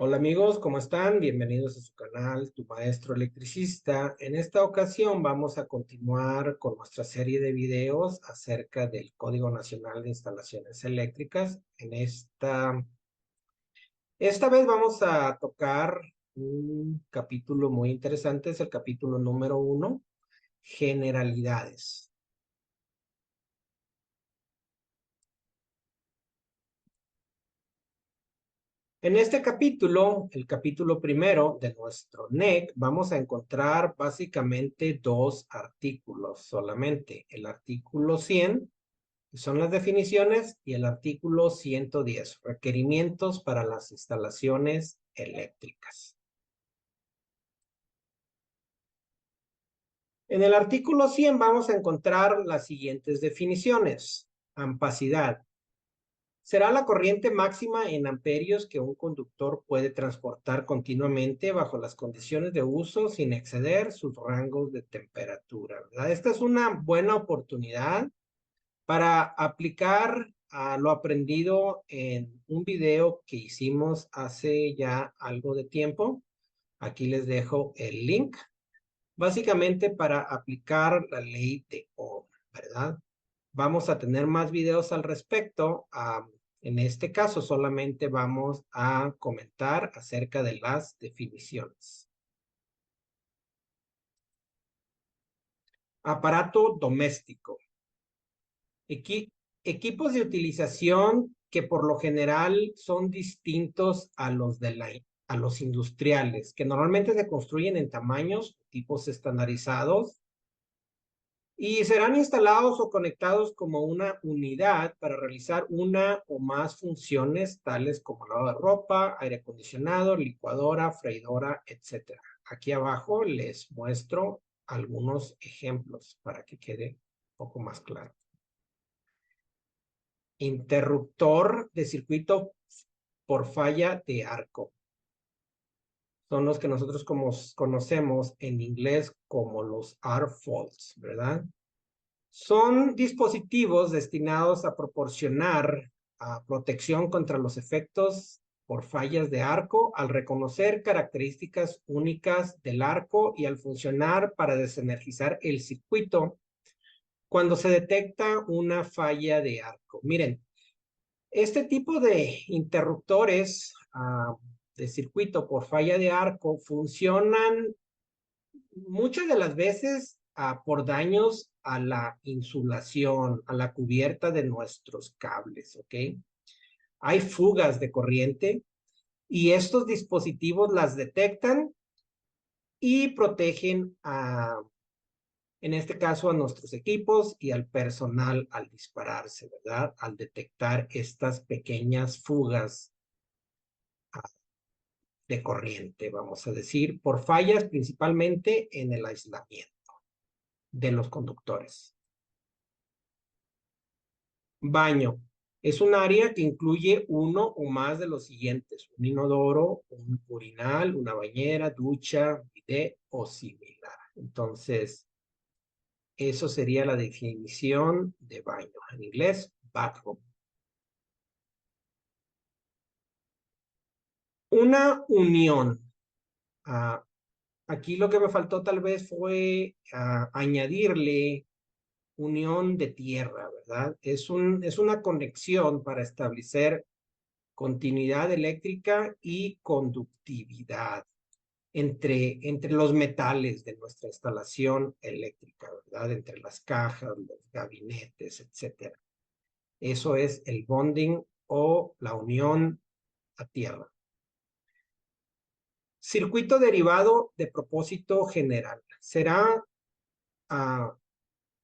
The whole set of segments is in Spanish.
Hola amigos, ¿cómo están? Bienvenidos a su canal, Tu Maestro Electricista. En esta ocasión vamos a continuar con nuestra serie de videos acerca del Código Nacional de Instalaciones Eléctricas. Esta vez vamos a tocar un capítulo muy interesante, es el capítulo número 1, Generalidades. En este capítulo, el capítulo primero de nuestro NEC, vamos a encontrar básicamente dos artículos solamente. El artículo 100, que son las definiciones, y el artículo 110, requerimientos para las instalaciones eléctricas. En el artículo 100 vamos a encontrar las siguientes definiciones. Ampacidad. Será la corriente máxima en amperios que un conductor puede transportar continuamente bajo las condiciones de uso sin exceder sus rangos de temperatura, ¿verdad? Esta es una buena oportunidad para aplicar a lo aprendido en un video que hicimos hace ya algo de tiempo. Aquí les dejo el link, básicamente para aplicar la ley de Ohm, ¿verdad? Vamos a tener más videos al respecto. En este caso solamente vamos a comentar acerca de las definiciones. Aparato doméstico. Equi- Equipos de utilización que por lo general son distintos a a los industriales, que normalmente se construyen en tamaños, tipos estandarizados y serán instalados o conectados como una unidad para realizar una o más funciones tales como lavado de ropa, aire acondicionado, licuadora, freidora, etc. Aquí abajo les muestro algunos ejemplos para que quede un poco más claro. Interruptor de circuito por falla de arco. Son los que nosotros conocemos en inglés como los arc faults, ¿verdad? Son dispositivos destinados a proporcionar protección contra los efectos por fallas de arco al reconocer características únicas del arco y al funcionar para desenergizar el circuito cuando se detecta una falla de arco. Miren, este tipo de interruptores de circuito por falla de arco funcionan muchas de las veces por daños a la insulación, a la cubierta de nuestros cables, ¿ok? Hay fugas de corriente y estos dispositivos las detectan y protegen en este caso, a nuestros equipos y al personal al dispararse, ¿verdad? Al detectar estas pequeñas fugas de corriente, vamos a decir, por fallas principalmente en el aislamiento de los conductores. Baño. Es un área que incluye uno o más de los siguientes: un inodoro, un urinal, una bañera, ducha, bidet o similar. Entonces, eso sería la definición de baño. En inglés, bathroom. Una unión. Ah, Aquí lo que me faltó tal vez fue añadirle unión de tierra, ¿verdad? Es una conexión para establecer continuidad eléctrica y conductividad entre los metales de nuestra instalación eléctrica, ¿verdad? Entre las cajas, los gabinetes, etcétera. Eso es el bonding o la unión a tierra. Circuito derivado de propósito general. Será uh,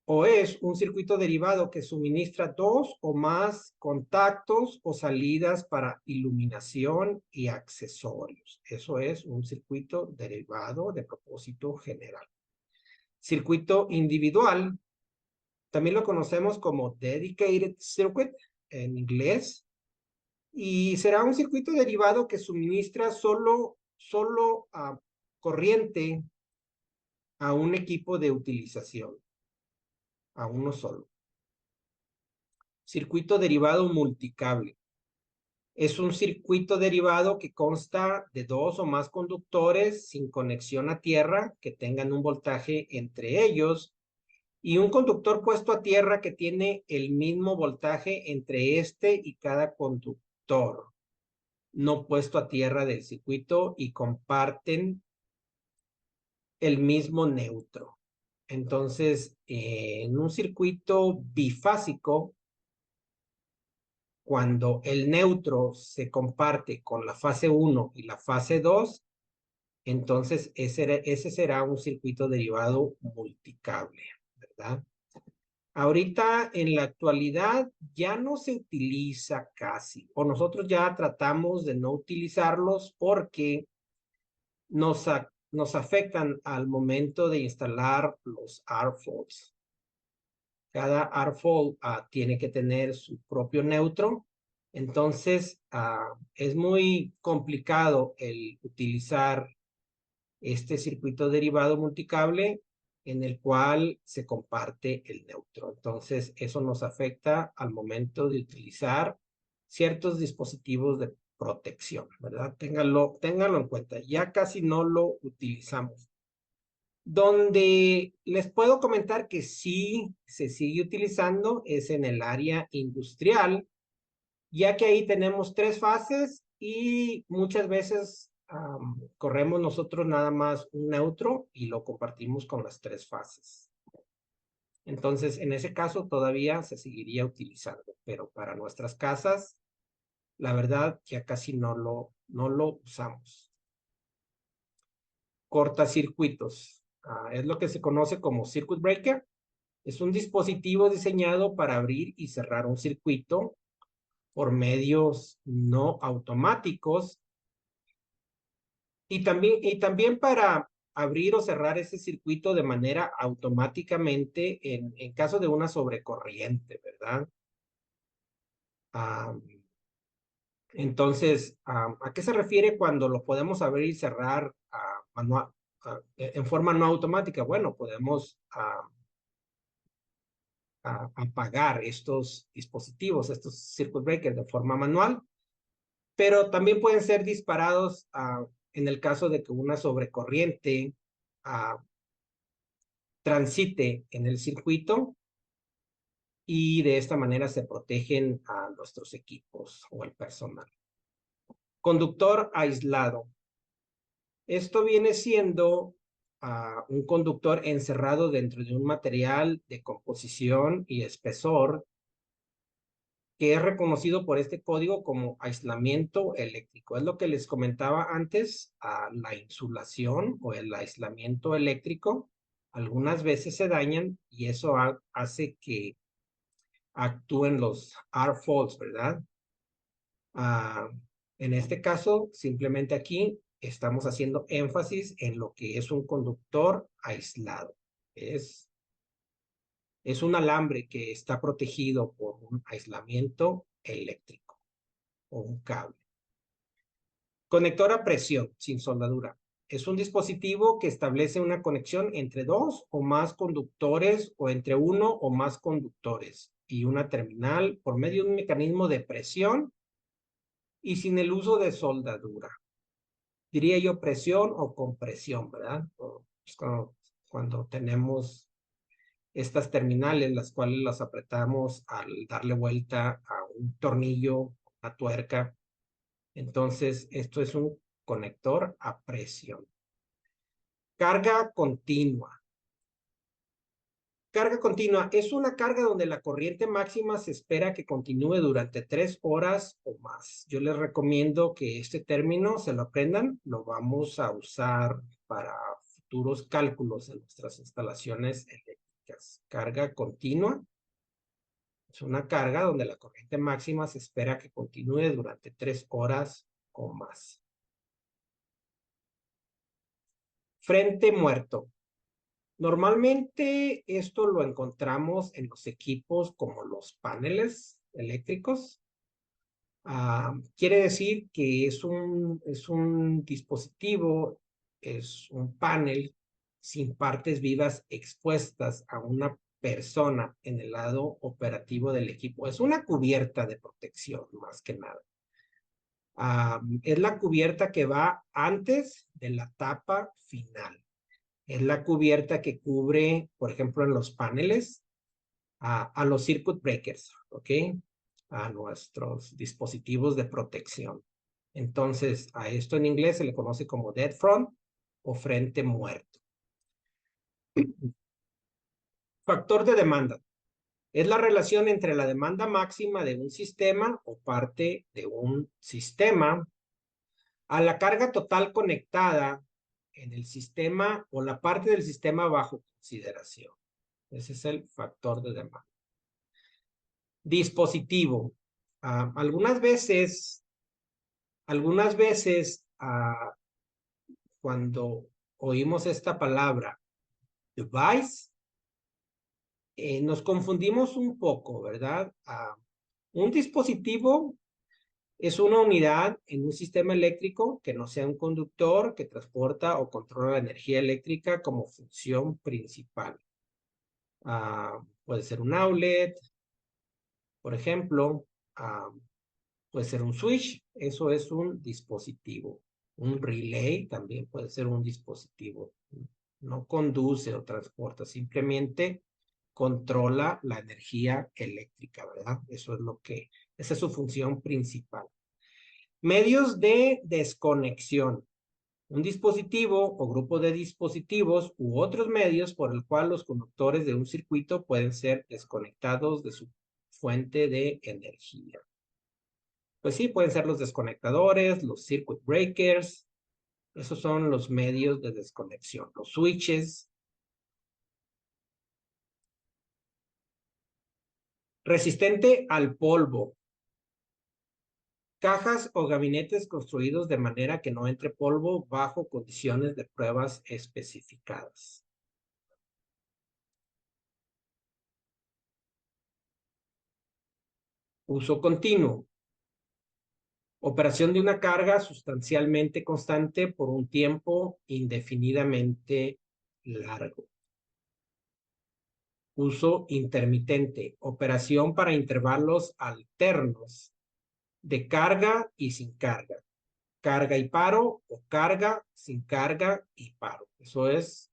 o es un circuito derivado que suministra dos o más contactos o salidas para iluminación y accesorios. Eso es un circuito derivado de propósito general. Circuito individual, también lo conocemos como dedicated circuit en inglés, y será un circuito derivado que suministra solo corriente a un equipo de utilización, a uno solo. Circuito derivado multicable. Es un circuito derivado que consta de dos o más conductores sin conexión a tierra que tengan un voltaje entre ellos y un conductor puesto a tierra que tiene el mismo voltaje entre este y cada conductor no puesto a tierra del circuito y comparten el mismo neutro. Entonces, en un circuito bifásico, cuando el neutro se comparte con la fase 1 y la fase 2, entonces ese será un circuito derivado multicable, ¿verdad? Ahorita en la actualidad ya no se utiliza casi, o nosotros ya tratamos de no utilizarlos porque nos afectan al momento de instalar los RFOLs. Cada RFOL tiene que tener su propio neutro, entonces es muy complicado el utilizar este circuito derivado multicable en el cual se comparte el neutro. Entonces, eso nos afecta al momento de utilizar ciertos dispositivos de protección, ¿verdad? Ténganlo en cuenta. Ya casi no lo utilizamos. Donde les puedo comentar que sí se sigue utilizando es en el área industrial, ya que ahí tenemos tres fases y muchas veces corremos nosotros nada más un neutro y lo compartimos con las tres fases. Entonces, en ese caso todavía se seguiría utilizando, pero para nuestras casas, la verdad, ya casi no lo usamos. Cortacircuitos. Es lo que se conoce como circuit breaker. Es un dispositivo diseñado para abrir y cerrar un circuito por medios no automáticos y también para abrir o cerrar ese circuito de manera automáticamente en caso de una sobrecorriente, ¿verdad? Ah, entonces, ¿a qué se refiere cuando lo podemos abrir y cerrar manual, en forma no automática? Bueno, podemos apagar estos dispositivos, estos circuit breakers de forma manual, pero también pueden ser disparados en el caso de que una sobrecorriente transite en el circuito y de esta manera se protegen a nuestros equipos o el personal. Conductor aislado. Esto viene siendo un conductor encerrado dentro de un material de composición y espesor que es reconocido por este código como aislamiento eléctrico. Es lo que les comentaba antes, la insulación o el aislamiento eléctrico. Algunas veces se dañan y eso hace que actúen los RFOLs, ¿verdad? En este caso, simplemente aquí estamos haciendo énfasis en lo que es un conductor aislado. Es un alambre que está protegido por un aislamiento eléctrico o un cable. Conector a presión sin soldadura. Es un dispositivo que establece una conexión entre dos o más conductores o entre uno o más conductores y una terminal por medio de un mecanismo de presión y sin el uso de soldadura. Diría yo presión o compresión, ¿verdad? Es cuando tenemos estas terminales, las cuales las apretamos al darle vuelta a un tornillo, a tuerca. Entonces, esto es un conector a presión. Carga continua. Carga continua es una carga donde la corriente máxima se espera que continúe durante 3 horas o más. Yo les recomiendo que este término se lo aprendan. Lo vamos a usar para futuros cálculos en nuestras instalaciones eléctricas. Carga continua es una carga donde la corriente máxima se espera que continúe durante 3 horas o más. Frente muerto. Normalmente esto lo encontramos en los equipos como los paneles eléctricos. Quiere decir que es un dispositivo, es un panel sin partes vivas expuestas a una persona en el lado operativo del equipo. Es una cubierta de protección más que nada. Es la cubierta que va antes de la tapa final. Es la cubierta que cubre, por ejemplo, en los paneles, a los circuit breakers, ¿ok? A nuestros dispositivos de protección. Entonces, a esto en inglés se le conoce como dead front o frente muerto. Factor de demanda. Es la relación entre la demanda máxima de un sistema o parte de un sistema a la carga total conectada en el sistema o la parte del sistema bajo consideración. Ese es el factor de demanda. Dispositivo. Algunas veces, cuando oímos esta palabra device, nos confundimos un poco, ¿verdad? Un dispositivo es una unidad en un sistema eléctrico que no sea un conductor que transporta o controla la energía eléctrica como función principal. Puede ser un outlet, por ejemplo, puede ser un switch, eso es un dispositivo. Un relay también puede ser un dispositivo. No conduce o transporta, simplemente controla la energía eléctrica, ¿verdad? Esa es su función principal. Medios de desconexión. Un dispositivo o grupo de dispositivos u otros medios por el cual los conductores de un circuito pueden ser desconectados de su fuente de energía. Pues sí, pueden ser los desconectadores, los circuit breakers. Esos son los medios de desconexión. Los switches. Resistente al polvo. Cajas o gabinetes construidos de manera que no entre polvo bajo condiciones de pruebas especificadas. Uso continuo. Operación de una carga sustancialmente constante por un tiempo indefinidamente largo. Uso intermitente. Operación para intervalos alternos de carga y sin carga. Carga y paro o carga sin carga y paro. Eso es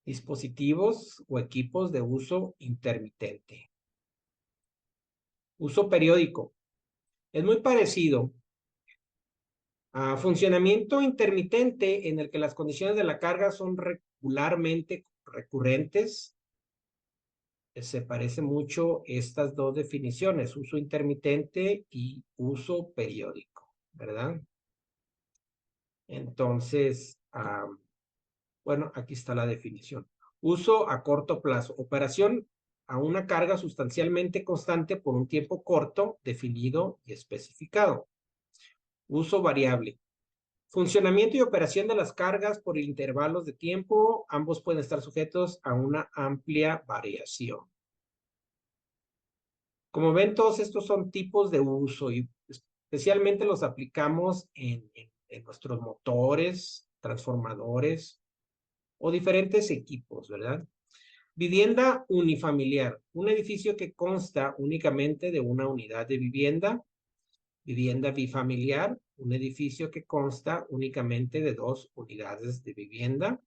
dispositivos o equipos de uso intermitente. Uso periódico. Es muy parecido a funcionamiento intermitente en el que las condiciones de la carga son regularmente recurrentes. Se parece mucho estas dos definiciones, uso intermitente y uso periódico, ¿verdad? Entonces, bueno, aquí está la definición. Uso a corto plazo, operación a una carga sustancialmente constante por un tiempo corto, definido y especificado. Uso variable. Funcionamiento y operación de las cargas por intervalos de tiempo, ambos pueden estar sujetos a una amplia variación. Como ven, todos estos son tipos de uso y especialmente los aplicamos en nuestros motores, transformadores o diferentes equipos, ¿verdad? Vivienda unifamiliar, un edificio que consta únicamente de una unidad de vivienda. Vivienda bifamiliar, un edificio que consta únicamente de 2 unidades de vivienda.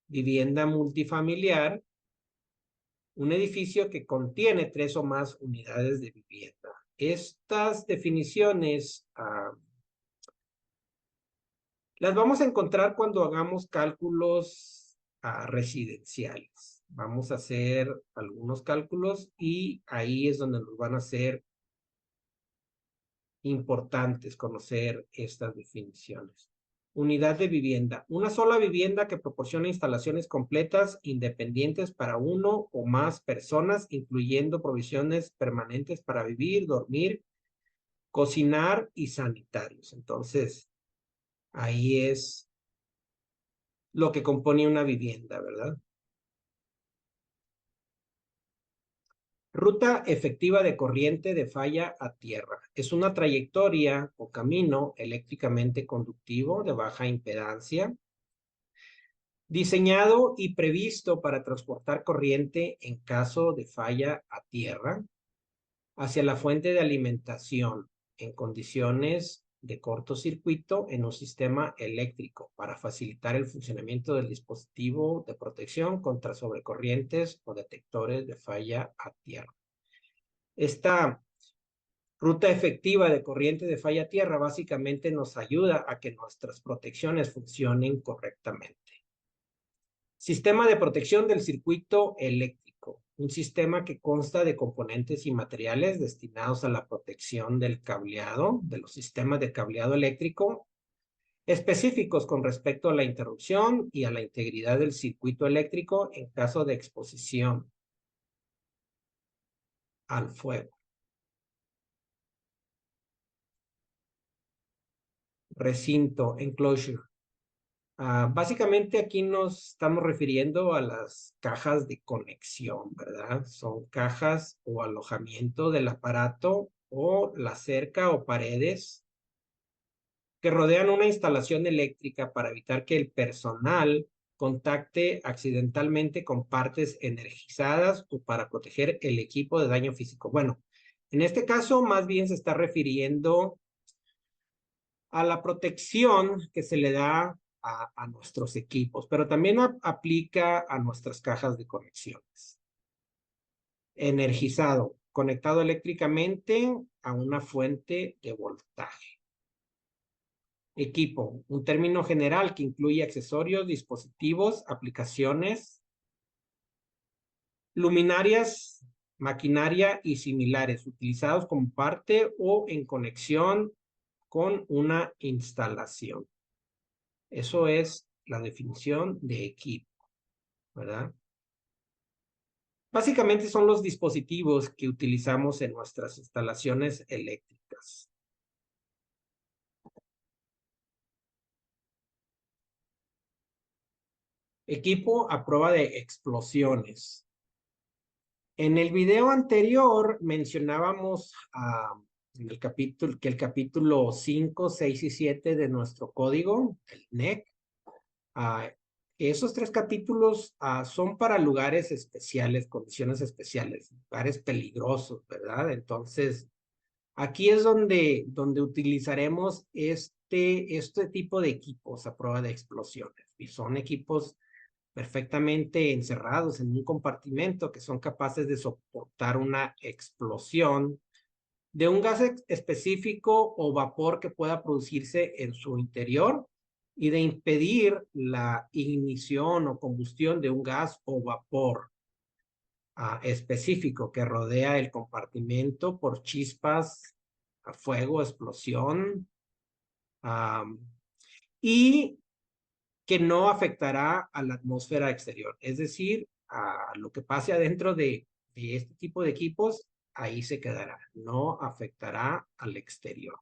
Vivienda multifamiliar, un edificio que contiene 3 o más unidades de vivienda. Estas definiciones las vamos a encontrar cuando hagamos cálculos residenciales. Vamos a hacer algunos cálculos y ahí es donde nos van a ser importantes conocer estas definiciones. Unidad de vivienda. Una sola vivienda que proporciona instalaciones completas independientes para uno o más personas, incluyendo provisiones permanentes para vivir, dormir, cocinar y sanitarios. Entonces, ahí es lo que compone una vivienda, ¿verdad? Ruta efectiva de corriente de falla a tierra. Es una trayectoria o camino eléctricamente conductivo de baja impedancia, diseñado y previsto para transportar corriente en caso de falla a tierra hacia la fuente de alimentación en condiciones de cortocircuito en un sistema eléctrico para facilitar el funcionamiento del dispositivo de protección contra sobrecorrientes o detectores de falla a tierra. Esta ruta efectiva de corriente de falla a tierra básicamente nos ayuda a que nuestras protecciones funcionen correctamente. Sistema de protección del circuito eléctrico. Un sistema que consta de componentes y materiales destinados a la protección del cableado, de los sistemas de cableado eléctrico, específicos con respecto a la interrupción y a la integridad del circuito eléctrico en caso de exposición al fuego. Recinto, enclosure. Básicamente aquí nos estamos refiriendo a las cajas de conexión, ¿verdad? Son cajas o alojamiento del aparato o la cerca o paredes que rodean una instalación eléctrica para evitar que el personal contacte accidentalmente con partes energizadas o para proteger el equipo de daño físico. Bueno, en este caso más bien se está refiriendo a la protección que se le da a nuestros equipos, pero también aplica a nuestras cajas de conexiones. Energizado, conectado eléctricamente a una fuente de voltaje. Equipo, un término general que incluye accesorios, dispositivos, aplicaciones, luminarias, maquinaria y similares, utilizados como parte o en conexión con una instalación. Eso es la definición de equipo, ¿verdad? Básicamente son los dispositivos que utilizamos en nuestras instalaciones eléctricas. Equipo a prueba de explosiones. En el video anterior mencionábamos en el capítulo, que el capítulo 5, 6 y 7 de nuestro código, el NEC, esos 3 capítulos son para lugares especiales, condiciones especiales, lugares peligrosos, ¿verdad? Entonces, aquí es donde utilizaremos este tipo de equipos a prueba de explosiones. Y son equipos perfectamente encerrados en un compartimento que son capaces de soportar una explosión de un gas específico o vapor que pueda producirse en su interior y de impedir la ignición o combustión de un gas o vapor específico que rodea el compartimento por chispas, fuego, explosión, y que no afectará a la atmósfera exterior. Es decir, a lo que pase adentro de este tipo de equipos, ahí se quedará, no afectará al exterior.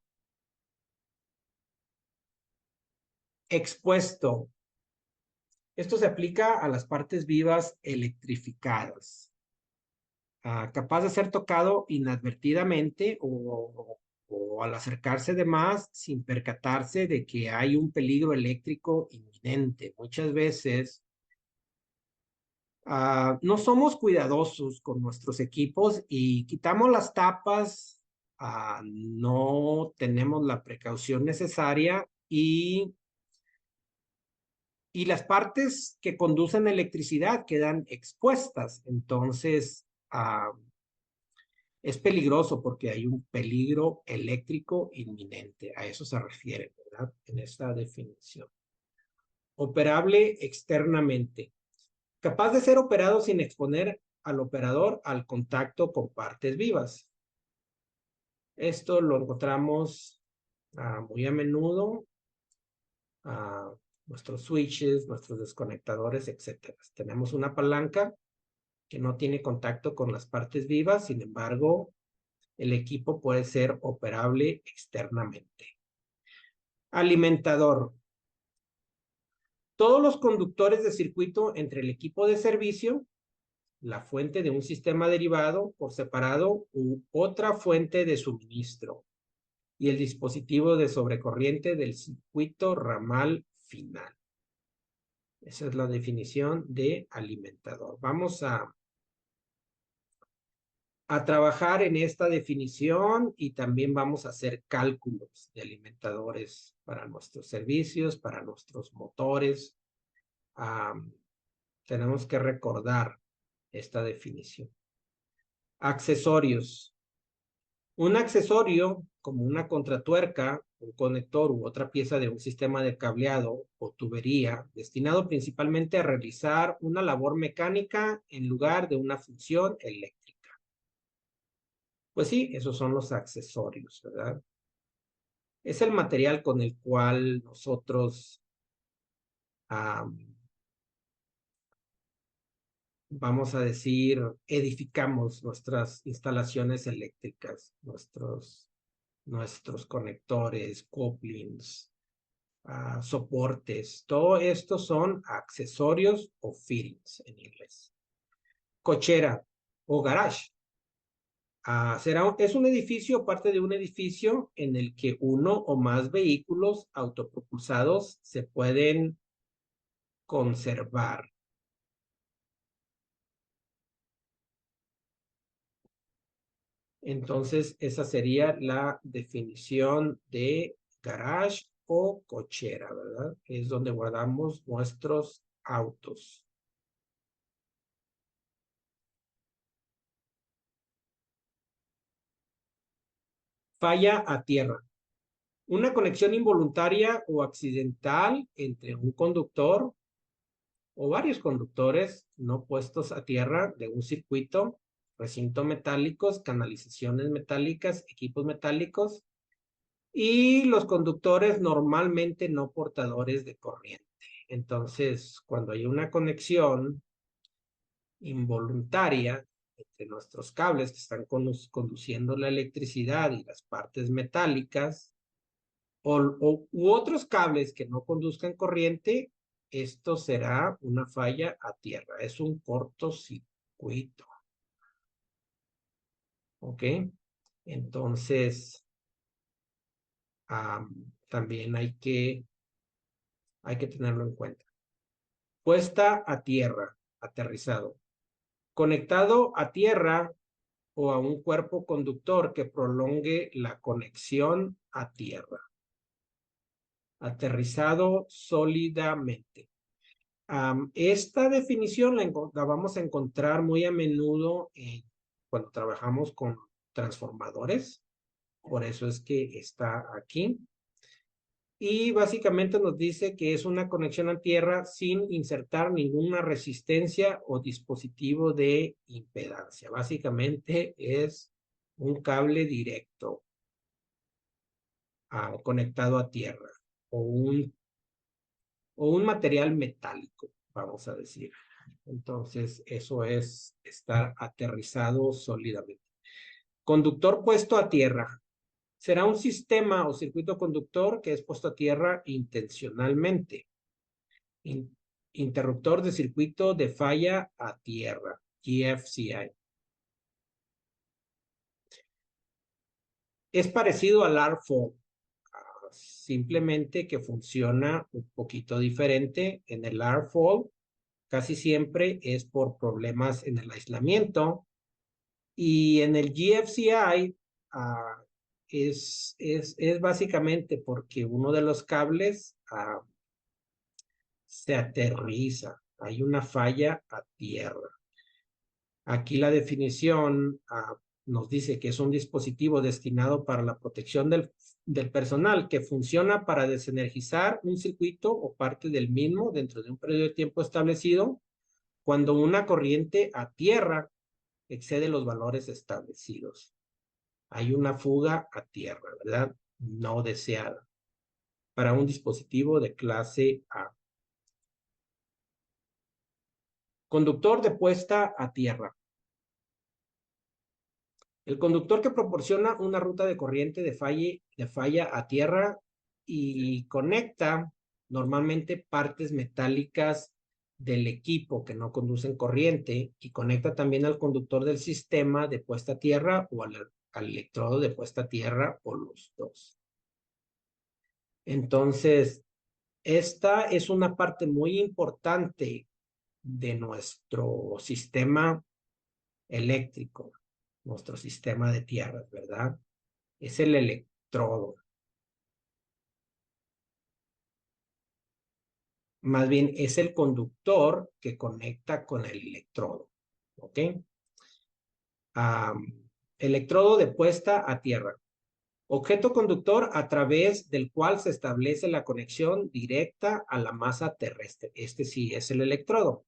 Expuesto. Esto se aplica a las partes vivas electrificadas. Capaz de ser tocado inadvertidamente o al acercarse de más sin percatarse de que hay un peligro eléctrico inminente. Muchas veces no somos cuidadosos con nuestros equipos y quitamos las tapas, no tenemos la precaución necesaria y las partes que conducen electricidad quedan expuestas. Entonces, es peligroso porque hay un peligro eléctrico inminente. A eso se refiere, ¿verdad? En esta definición. Operable externamente. Capaz de ser operado sin exponer al operador al contacto con partes vivas. Esto lo encontramos muy a menudo, nuestros switches, nuestros desconectadores, etc. Tenemos una palanca que no tiene contacto con las partes vivas, sin embargo, el equipo puede ser operable externamente. Alimentador. Todos los conductores de circuito entre el equipo de servicio, la fuente de un sistema derivado por separado u otra fuente de suministro y el dispositivo de sobrecorriente del circuito ramal final. Esa es la definición de alimentador. Vamos a a trabajar en esta definición y también vamos a hacer cálculos de alimentadores para nuestros servicios, para nuestros motores. Tenemos que recordar esta definición. Accesorios. Un accesorio, como una contratuerca, un conector u otra pieza de un sistema de cableado o tubería, destinado principalmente a realizar una labor mecánica en lugar de una función eléctrica. Pues sí, esos son los accesorios, ¿verdad? Es el material con el cual nosotros vamos a decir, edificamos nuestras instalaciones eléctricas, nuestros conectores, couplings, soportes. Todo esto son accesorios o fittings en inglés. Cochera o garage. Es un edificio, parte de un edificio en el que uno o más vehículos autopropulsados se pueden conservar. Entonces, esa sería la definición de garage o cochera, ¿verdad? Es donde guardamos nuestros autos. Falla a tierra. Una conexión involuntaria o accidental entre un conductor o varios conductores no puestos a tierra de un circuito, recinto metálicos, canalizaciones metálicas, equipos metálicos y los conductores normalmente no portadores de corriente. Entonces, cuando hay una conexión involuntaria entre nuestros cables que están conduciendo la electricidad y las partes metálicas, u otros cables que no conduzcan corriente, esto será una falla a tierra. Es un cortocircuito. ¿Ok? Entonces, también hay que tenerlo en cuenta. Puesta a tierra, aterrizado. Conectado a tierra o a un cuerpo conductor que prolongue la conexión a tierra. Aterrizado sólidamente. Esta definición la vamos a encontrar muy a menudo cuando trabajamos con transformadores. Por eso es que está aquí. Y básicamente nos dice que es una conexión a tierra sin insertar ninguna resistencia o dispositivo de impedancia. Básicamente es un cable directo conectado a tierra o un material metálico, vamos a decir. Entonces, eso es estar aterrizado sólidamente. Conductor puesto a tierra. Será un sistema o circuito conductor que es puesto a tierra intencionalmente. Interruptor de circuito de falla a tierra, GFCI. Es parecido al ARFO, simplemente que funciona un poquito diferente. En el ARFO casi siempre es por problemas en el aislamiento y en el GFCI es básicamente porque uno de los cables se aterriza, hay una falla a tierra. Aquí la definición nos dice que es un dispositivo destinado para la protección del personal que funciona para desenergizar un circuito o parte del mismo dentro de un periodo de tiempo establecido cuando una corriente a tierra excede los valores establecidos. Hay una fuga a tierra, ¿verdad? No deseada para un dispositivo de clase A. Conductor de puesta a tierra. El conductor que proporciona una ruta de corriente de falla a tierra y conecta normalmente partes metálicas del equipo que no conducen corriente y conecta también al conductor del sistema de puesta a tierra o al electrodo de puesta a tierra o los dos. Entonces, esta es una parte muy importante de nuestro sistema eléctrico. nuestro sistema de tierras, ¿verdad? Es el electrodo. Más bien es el conductor que conecta con el electrodo, ¿ok? Electrodo de puesta a tierra. Objeto conductor a través del cual se establece la conexión directa a la masa terrestre. Este sí es el electrodo.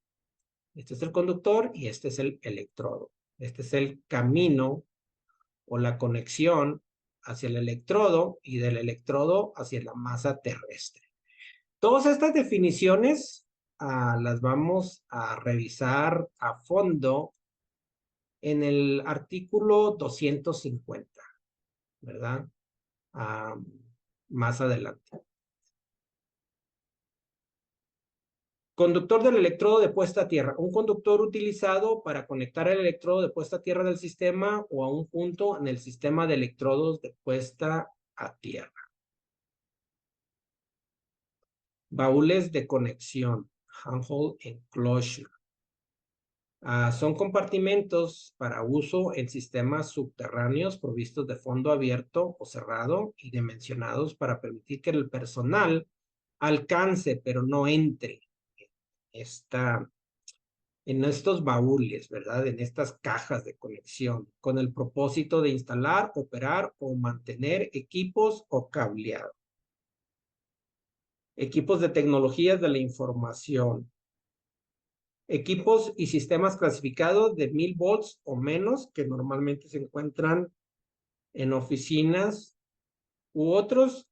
Este es el conductor y este es el electrodo. Este es el camino o la conexión hacia el electrodo y del electrodo hacia la masa terrestre. Todas estas definiciones las vamos a revisar a fondo en el artículo 250, ¿verdad? Más adelante. Conductor del electrodo de puesta a tierra. Un conductor utilizado para conectar el electrodo de puesta a tierra del sistema o a un punto en el sistema de electrodos de puesta a tierra. Baúles de conexión. Handhole enclosure. Son compartimentos para uso en sistemas subterráneos provistos de fondo abierto o cerrado y dimensionados para permitir que el personal alcance, pero no entre en estos baúles, ¿verdad? En estas cajas de conexión, con el propósito de instalar, operar o mantener equipos o cableado. Equipos de tecnologías de la información. Equipos y sistemas clasificados de 1000 volts o menos que normalmente se encuentran en oficinas u otros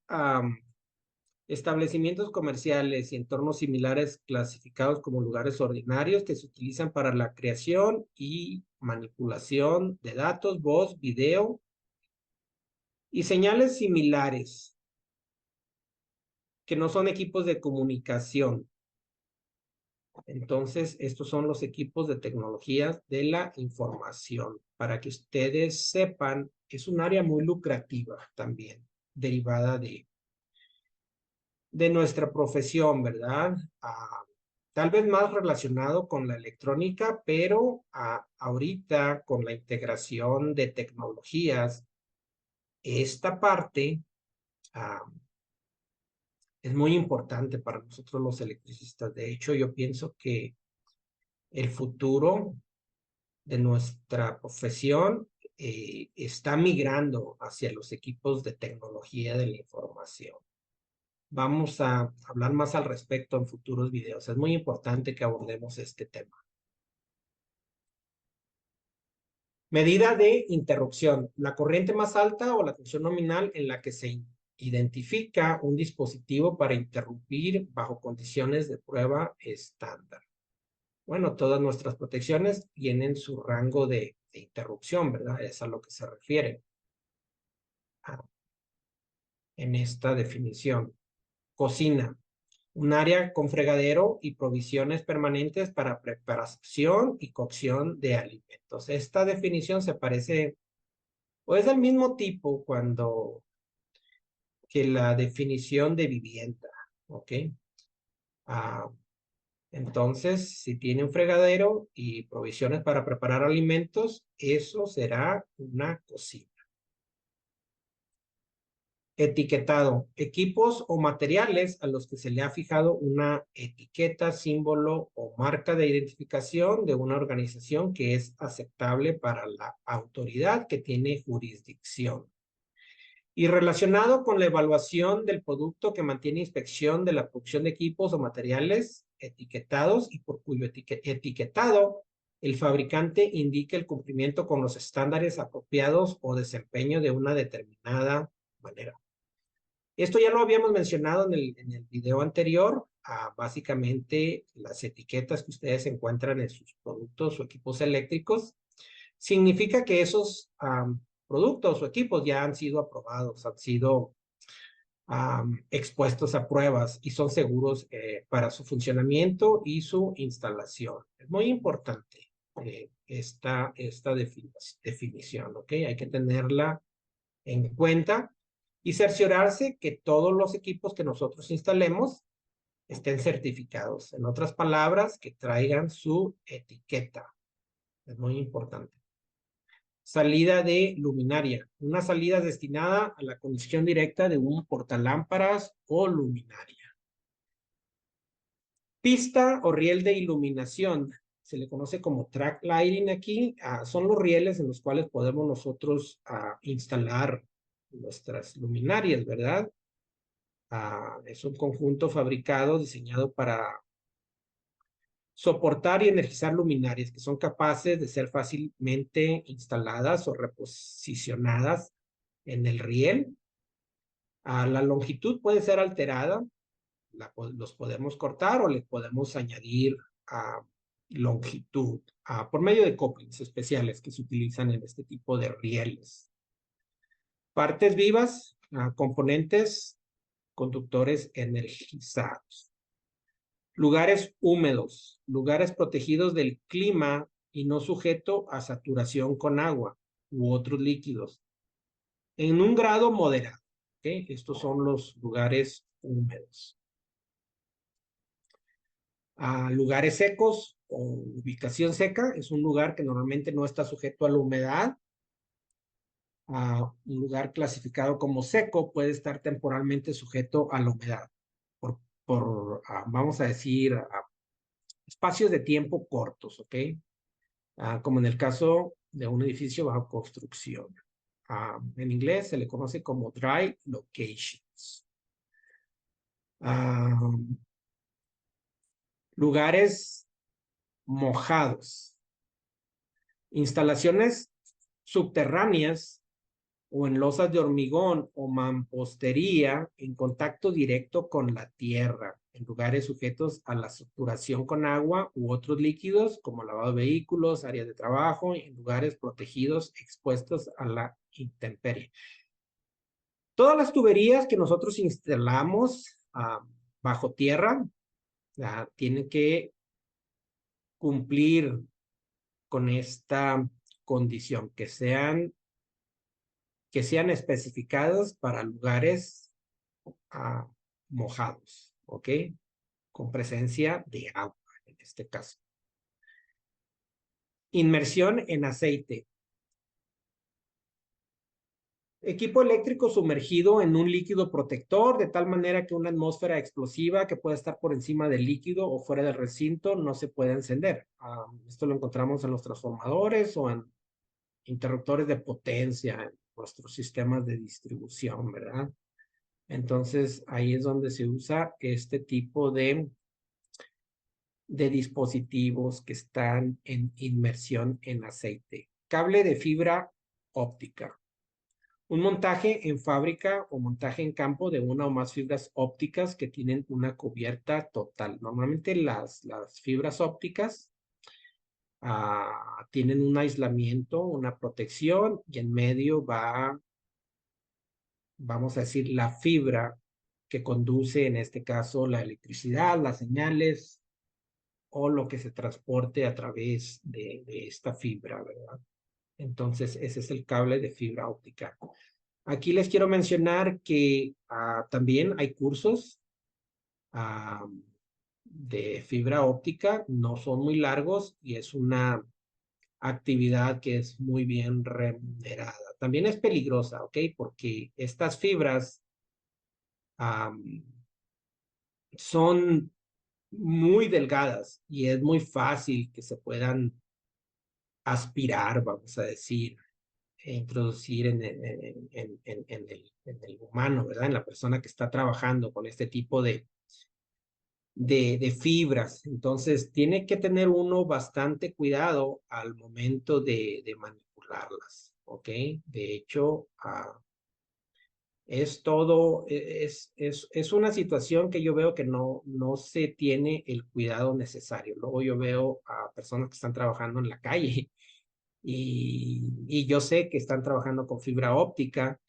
establecimientos comerciales y entornos similares clasificados como lugares ordinarios que se utilizan para la creación y manipulación de datos, voz, video y señales similares que no son equipos de comunicación. Entonces, estos son los equipos de tecnologías de la información. Para que ustedes sepan, es un área muy lucrativa también, derivada de nuestra profesión, ¿verdad? Tal vez más relacionado con la electrónica, pero ahorita con la integración de tecnologías, esta parte es muy importante para nosotros los electricistas. De hecho, yo pienso que el futuro de nuestra profesión está migrando hacia los equipos de tecnología de la información. Vamos a hablar más al respecto en futuros videos. Es muy importante que abordemos este tema. Medida de interrupción. La corriente más alta o la tensión nominal en la que se identifica un dispositivo para interrumpir bajo condiciones de prueba estándar. Bueno, todas nuestras protecciones tienen su rango de interrupción, ¿verdad? Es a lo que se refiere en esta definición. Cocina. Un área con fregadero y provisiones permanentes para preparación y cocción de alimentos. Esta definición se parece, o es del mismo tipo que la definición de vivienda, ¿ok? Entonces, si tiene un fregadero y provisiones para preparar alimentos, eso será una cocina. Etiquetado. Equipos o materiales a los que se le ha fijado una etiqueta, símbolo o marca de identificación de una organización que es aceptable para la autoridad que tiene jurisdicción. Y relacionado con la evaluación del producto que mantiene inspección de la producción de equipos o materiales etiquetados y por cuyo etiquetado el fabricante indique el cumplimiento con los estándares apropiados o desempeño de una determinada manera. Esto ya lo habíamos mencionado en el video anterior. Básicamente, las etiquetas que ustedes encuentran en sus productos o equipos eléctricos significa que esos productos o equipos ya han sido aprobados, han sido expuestos a pruebas y son seguros para su funcionamiento y su instalación. Es muy importante esta definición, ¿ok? Hay que tenerla en cuenta y cerciorarse que todos los equipos que nosotros instalemos estén certificados. En otras palabras, que traigan su etiqueta. Es muy importante. salida de luminaria. Una salida destinada a la conexión directa de un portalámparas o luminaria. Pista o riel de iluminación. Se le conoce como track lighting aquí. Son los rieles en los cuales podemos nosotros instalar nuestras luminarias, ¿verdad? Es un conjunto fabricado, diseñado para soportar y energizar luminarias que son capaces de ser fácilmente instaladas o reposicionadas en el riel. La longitud puede ser alterada, los podemos cortar o le podemos añadir longitud por medio de couplings especiales que se utilizan en este tipo de rieles. Partes vivas, componentes, conductores energizados. Lugares húmedos, lugares protegidos del clima y no sujeto a saturación con agua u otros líquidos. En un grado moderado. ¿Okay? Estos son los lugares húmedos. Lugares secos o ubicación seca es un lugar que normalmente no está sujeto a la humedad. Un lugar clasificado como seco puede estar temporalmente sujeto a la humedad vamos a decir, espacios de tiempo cortos, ¿ok? Como en el caso de un edificio bajo construcción. En inglés se le conoce como dry locations. Lugares mojados. Instalaciones subterráneas o en losas de hormigón o mampostería en contacto directo con la tierra, en lugares sujetos a la saturación con agua u otros líquidos, como lavado de vehículos, áreas de trabajo, en lugares protegidos expuestos a la intemperie. Todas las tuberías que nosotros instalamos bajo tierra tienen que cumplir con esta condición, que sean especificados para lugares mojados, ¿ok? Con presencia de agua, en este caso. Inmersión en aceite. Equipo eléctrico sumergido en un líquido protector, de tal manera que una atmósfera explosiva que pueda estar por encima del líquido o fuera del recinto no se puede encender. Esto lo encontramos en los transformadores o en interruptores de potencia, en nuestros sistemas de distribución, ¿verdad? Entonces, ahí es donde se usa este tipo de dispositivos que están en inmersión en aceite. Cable de fibra óptica. Un montaje en fábrica o montaje en campo de una o más fibras ópticas que tienen una cubierta total. Normalmente las fibras ópticas tienen un aislamiento, una protección, y en medio va, vamos a decir, la fibra que conduce, en este caso, la electricidad, las señales o lo que se transporte a través de esta fibra, ¿verdad? Entonces, ese es el cable de fibra óptica. Aquí les quiero mencionar que también hay cursos de fibra óptica, no son muy largos y es una actividad que es muy bien remunerada. También es peligrosa, ¿ok? Porque estas fibras son muy delgadas y es muy fácil que se puedan aspirar, vamos a decir, e introducir en el humano, ¿verdad? En la persona que está trabajando con este tipo de fibras. Entonces, tiene que tener uno bastante cuidado al momento de manipularlas, ¿ok? De hecho, es todo, es una situación que yo veo que no se tiene el cuidado necesario. Luego yo veo a personas que están trabajando en la calle y yo sé que están trabajando con fibra óptica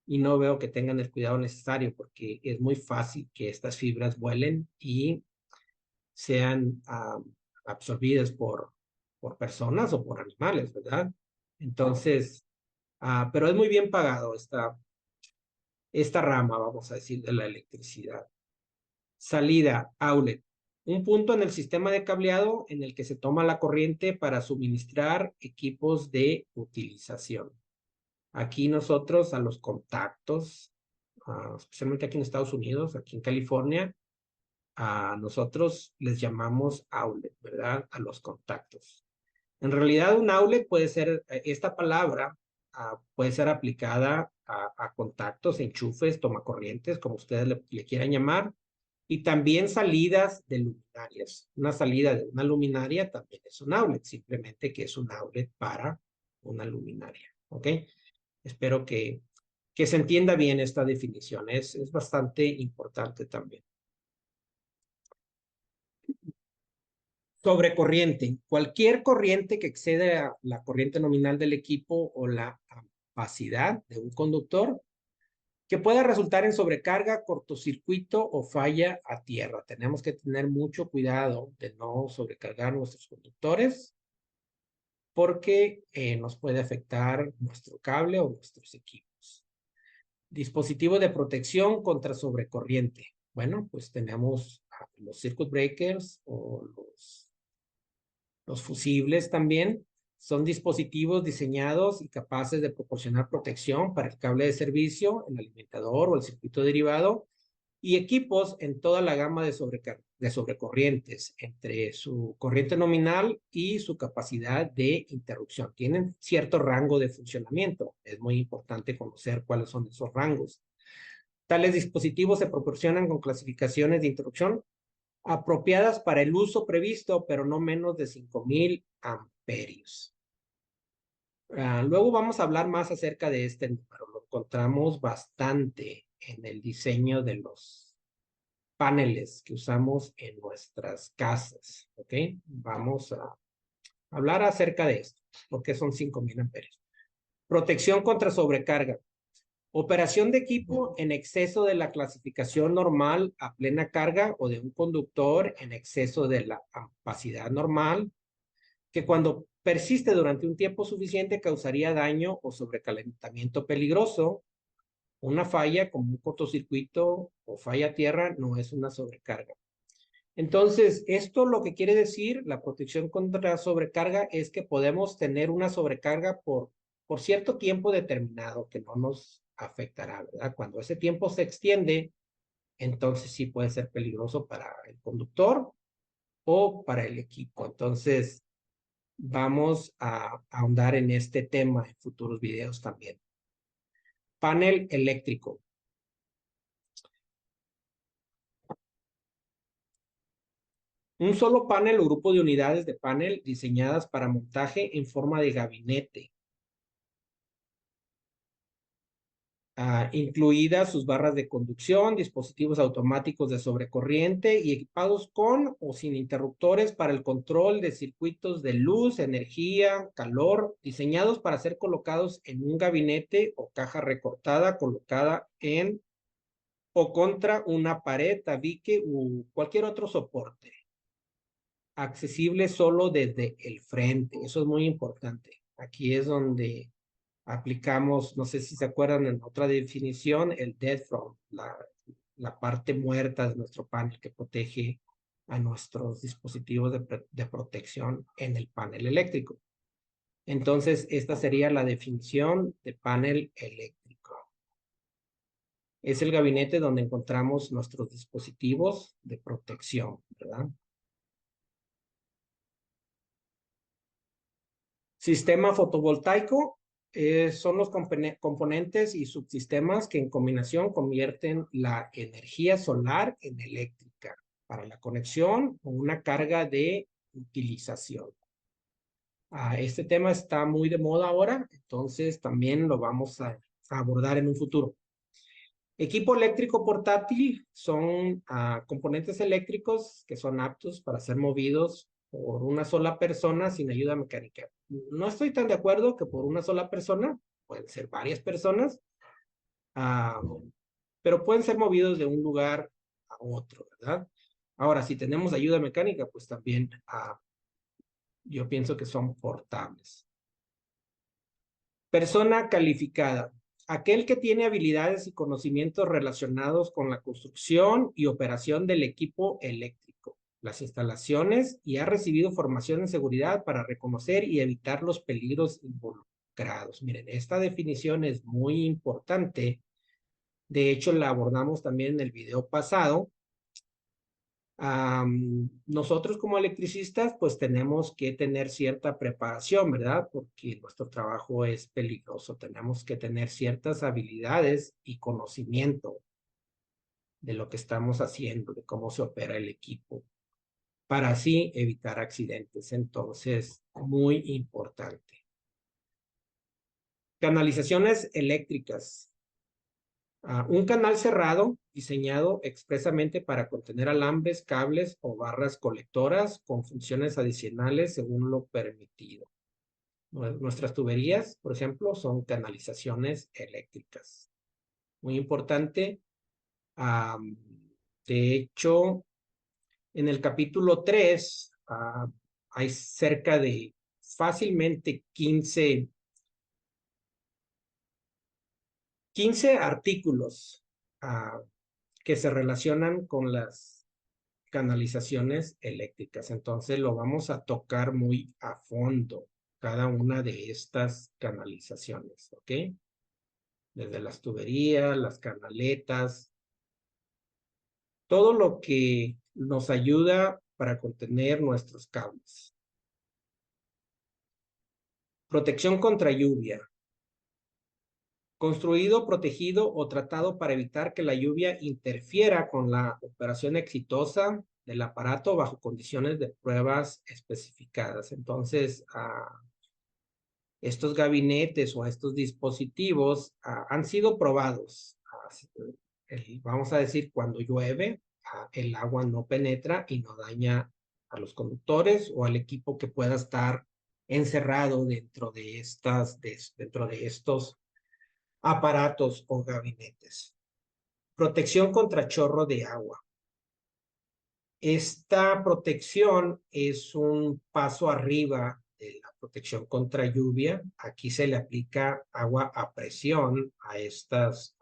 y no veo que tengan el cuidado necesario porque es muy fácil que estas fibras vuelen y sean absorbidas por personas o por animales, ¿verdad? Entonces, pero es muy bien pagado esta rama, vamos a decir, de la electricidad. Salida, outlet. un punto en el sistema de cableado en el que se toma la corriente para suministrar equipos de utilización. Aquí nosotros a los contactos, especialmente aquí en Estados Unidos, aquí en California, a nosotros les llamamos outlet, ¿verdad? A los contactos. En realidad un outlet puede ser, esta palabra puede ser aplicada a contactos, enchufes, tomacorrientes, como ustedes le quieran llamar, y también salidas de luminarias. Una salida de una luminaria también es un outlet, simplemente que es un outlet para una luminaria, ¿ok? Espero que se entienda bien esta definición, es bastante importante también. Sobrecorriente. Cualquier corriente que excede a la corriente nominal del equipo o la capacidad de un conductor que pueda resultar en sobrecarga, cortocircuito o falla a tierra. Tenemos que tener mucho cuidado de no sobrecargar nuestros conductores porque nos puede afectar nuestro cable o nuestros equipos. Dispositivo de protección contra sobrecorriente. Bueno, pues tenemos los circuit breakers o los fusibles también. Son dispositivos diseñados y capaces de proporcionar protección para el cable de servicio, el alimentador o el circuito derivado y equipos en toda la gama de sobrecorrientes entre su corriente nominal y su capacidad de interrupción. Tienen cierto rango de funcionamiento. Es muy importante conocer cuáles son esos rangos. Tales dispositivos se proporcionan con clasificaciones de interrupción apropiadas para el uso previsto, pero no menos de 5,000 amperios. Luego vamos a hablar más acerca de este número. Lo encontramos bastante en el diseño de los paneles que usamos en nuestras casas, ¿ok? Vamos a hablar acerca de esto, porque son 5,000 amperios. Protección contra sobrecarga. Operación de equipo en exceso de la clasificación normal a plena carga o de un conductor en exceso de la capacidad normal, que cuando persiste durante un tiempo suficiente causaría daño o sobrecalentamiento peligroso. Una falla como un cortocircuito o falla a tierra no es una sobrecarga. Entonces, esto lo que quiere decir, la protección contra sobrecarga, es que podemos tener una sobrecarga por cierto tiempo determinado que no nos afectará, ¿verdad? Cuando ese tiempo se extiende, entonces sí puede ser peligroso para el conductor o para el equipo. Entonces, vamos a ahondar en este tema en futuros videos también. Panel eléctrico. Un solo panel o grupo de unidades de panel diseñadas para montaje en forma de gabinete, incluidas sus barras de conducción, dispositivos automáticos de sobrecorriente y equipados con o sin interruptores para el control de circuitos de luz, energía, calor, diseñados para ser colocados en un gabinete o caja recortada colocada en o contra una pared, tabique u cualquier otro soporte. Accesible solo desde el frente. Eso es muy importante. Aquí es donde aplicamos, no sé si se acuerdan en otra definición, el dead front, la parte muerta de nuestro panel que protege a nuestros dispositivos de protección en el panel eléctrico. Entonces, esta sería la definición de panel eléctrico. Es el gabinete donde encontramos nuestros dispositivos de protección, ¿verdad? Sistema fotovoltaico son los componentes y subsistemas que en combinación convierten la energía solar en eléctrica para la conexión o una carga de utilización. Este tema está muy de moda ahora, entonces también lo vamos a abordar en un futuro. Equipo eléctrico portátil son componentes eléctricos que son aptos para ser movidos por una sola persona sin ayuda mecánica. No estoy tan de acuerdo que por una sola persona, pueden ser varias personas, pero pueden ser movidos de un lugar a otro, ¿verdad? Ahora, si tenemos ayuda mecánica, pues también yo pienso que son portables. Persona calificada. Aquel que tiene habilidades y conocimientos relacionados con la construcción y operación del equipo eléctrico. las instalaciones y ha recibido formación en seguridad para reconocer y evitar los peligros involucrados. Miren, esta definición es muy importante. De hecho, la abordamos también en el video pasado. Nosotros como electricistas, pues tenemos que tener cierta preparación, ¿verdad? Porque nuestro trabajo es peligroso. Tenemos que tener ciertas habilidades y conocimiento de lo que estamos haciendo, de cómo se opera el equipo, para así evitar accidentes. Entonces, muy importante. Canalizaciones eléctricas. Un canal cerrado diseñado expresamente para contener alambres, cables o barras colectoras con funciones adicionales según lo permitido. Nuestras tuberías, por ejemplo, son canalizaciones eléctricas. Muy importante. De hecho, en el capítulo 3 hay cerca de fácilmente 15 artículos que se relacionan con las canalizaciones eléctricas. Entonces lo vamos a tocar muy a fondo, cada una de estas canalizaciones, ¿ok? Desde las tuberías, las canaletas, todo lo que nos ayuda para contener nuestros cables. Protección contra lluvia. Construido, protegido o tratado para evitar que la lluvia interfiera con la operación exitosa del aparato bajo condiciones de pruebas especificadas. Entonces, estos gabinetes o estos dispositivos han sido probados. Vamos a decir, cuando llueve, el agua no penetra y no daña a los conductores o al equipo que pueda estar encerrado dentro de estos aparatos o gabinetes. Protección contra chorro de agua. Esta protección es un paso arriba de la protección contra lluvia. Aquí se le aplica agua a presión a estos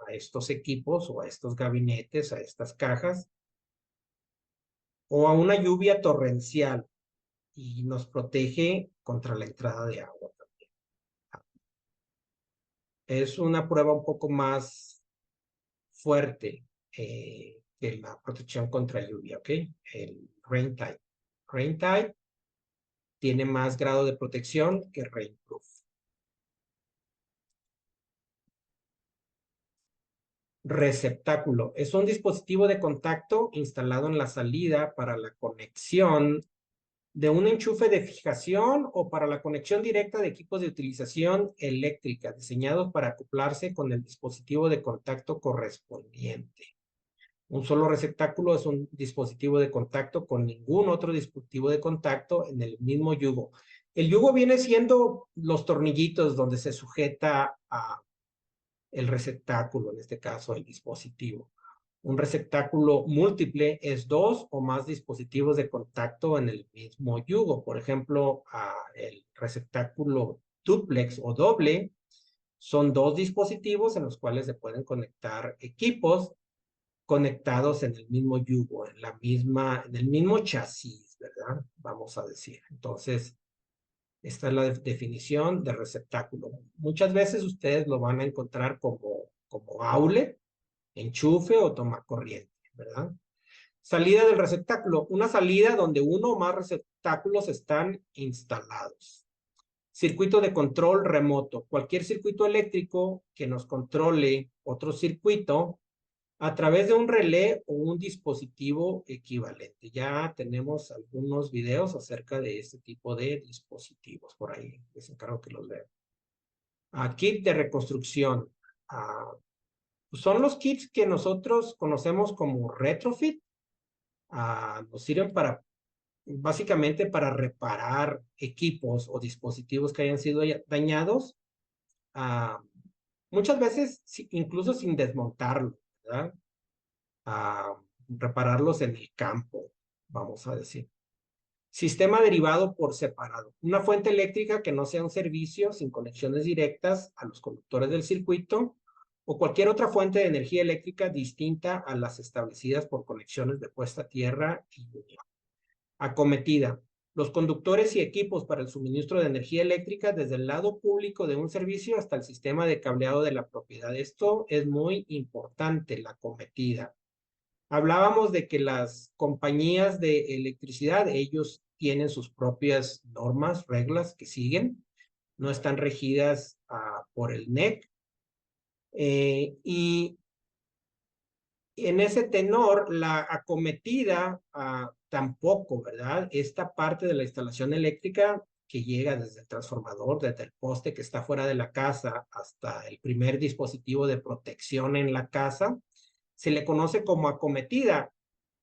equipos o a estos gabinetes, a estas cajas, o a una lluvia torrencial y nos protege contra la entrada de agua también. Es una prueba un poco más fuerte que la protección contra lluvia, ¿ok? El rain type. Rain type tiene más grado de protección que rainproof. Receptáculo. Es un dispositivo de contacto instalado en la salida para la conexión de un enchufe de fijación o para la conexión directa de equipos de utilización eléctrica diseñados para acoplarse con el dispositivo de contacto correspondiente. Un solo receptáculo es un dispositivo de contacto con ningún otro dispositivo de contacto en el mismo yugo. El yugo viene siendo los tornillitos donde se sujeta el receptáculo, en este caso el dispositivo. Un receptáculo múltiple es dos o más dispositivos de contacto en el mismo yugo. Por ejemplo, el receptáculo duplex o doble son dos dispositivos en los cuales se pueden conectar equipos conectados en el mismo yugo, en el mismo chasis, ¿verdad? Vamos a decir. Entonces, esta es la definición de receptáculo. Muchas veces ustedes lo van a encontrar como outlet, enchufe o toma corriente, ¿verdad? Salida del receptáculo, una salida donde uno o más receptáculos están instalados. Circuito de control remoto, cualquier circuito eléctrico que nos controle otro circuito a través de un relé o un dispositivo equivalente. Ya tenemos algunos videos acerca de este tipo de dispositivos por ahí. Les encargo que los vean. Kit de reconstrucción. Son los kits que nosotros conocemos como retrofit. Nos sirven básicamente para reparar equipos o dispositivos que hayan sido dañados. Muchas veces incluso sin desmontarlo, ¿verdad? Repararlos en el campo, vamos a decir. Sistema derivado por separado. Una fuente eléctrica que no sea un servicio sin conexiones directas a los conductores del circuito o cualquier otra fuente de energía eléctrica distinta a las establecidas por conexiones de puesta a tierra y unión. Acometida. Los conductores y equipos para el suministro de energía eléctrica desde el lado público de un servicio hasta el sistema de cableado de la propiedad. Esto es muy importante, la acometida. Hablábamos de que las compañías de electricidad, ellos tienen sus propias normas, reglas que siguen, no están regidas por el NEC. Y en ese tenor, la acometida tampoco, ¿verdad? Esta parte de la instalación eléctrica que llega desde el transformador, desde el poste que está fuera de la casa hasta el primer dispositivo de protección en la casa, se le conoce como acometida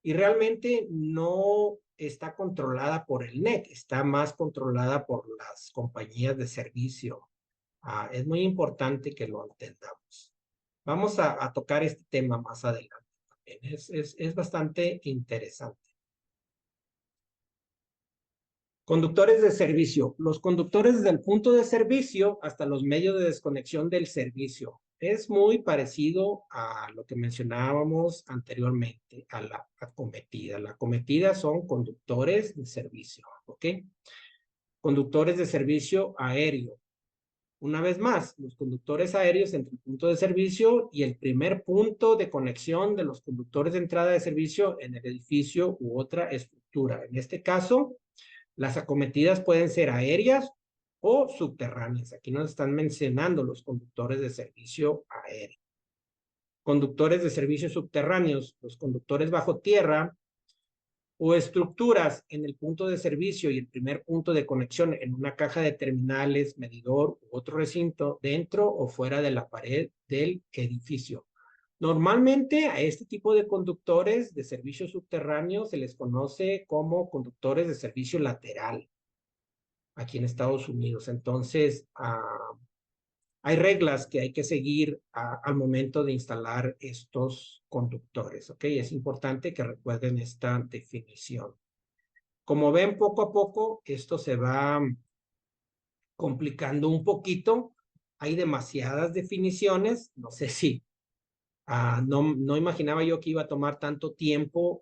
y realmente no está controlada por el NEC, está más controlada por las compañías de servicio. Es muy importante que lo entendamos. Vamos a tocar este tema más adelante también. Es bastante interesante. Conductores de servicio. Los conductores desde el punto de servicio hasta los medios de desconexión del servicio. Es muy parecido a lo que mencionábamos anteriormente, a la acometida. La acometida son conductores de servicio, ¿ok? Conductores de servicio aéreo. Una vez más, los conductores aéreos entre el punto de servicio y el primer punto de conexión de los conductores de entrada de servicio en el edificio u otra estructura. En este caso, las acometidas pueden ser aéreas o subterráneas. Aquí nos están mencionando los conductores de servicio aéreo. Conductores de servicio subterráneos, los conductores bajo tierra o estructuras en el punto de servicio y el primer punto de conexión en una caja de terminales, medidor u otro recinto dentro o fuera de la pared del edificio. Normalmente a este tipo de conductores de servicio subterráneo se les conoce como conductores de servicio lateral aquí en Estados Unidos. Entonces, hay reglas que hay que seguir al momento de instalar estos conductores, ¿ok? Es importante que recuerden esta definición. Como ven, poco a poco esto se va complicando un poquito. Hay demasiadas definiciones. No sé si no imaginaba yo que iba a tomar tanto tiempo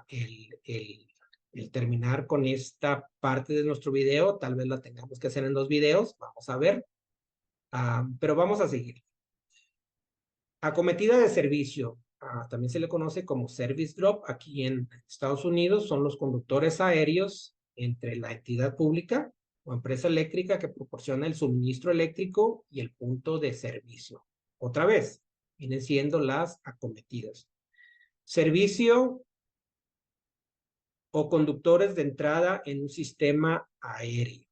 el terminar con esta parte de nuestro video. Tal vez la tengamos que hacer en 2 videos. Vamos a ver. Pero vamos a seguir. Acometida de servicio. También se le conoce como service drop. Aquí en Estados Unidos son los conductores aéreos entre la entidad pública o empresa eléctrica que proporciona el suministro eléctrico y el punto de servicio. Otra vez, vienen siendo las acometidas. Servicio o conductores de entrada en un sistema aéreo.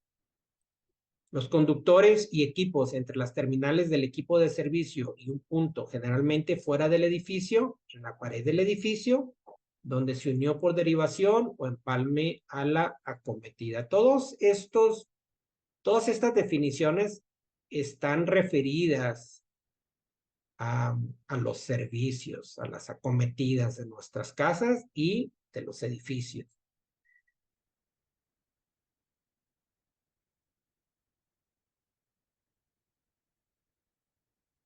Los conductores y equipos entre las terminales del equipo de servicio y un punto generalmente fuera del edificio, en la pared del edificio, donde se unió por derivación o empalme a la acometida. Todas estas definiciones están referidas a los servicios, a las acometidas de nuestras casas y de los edificios.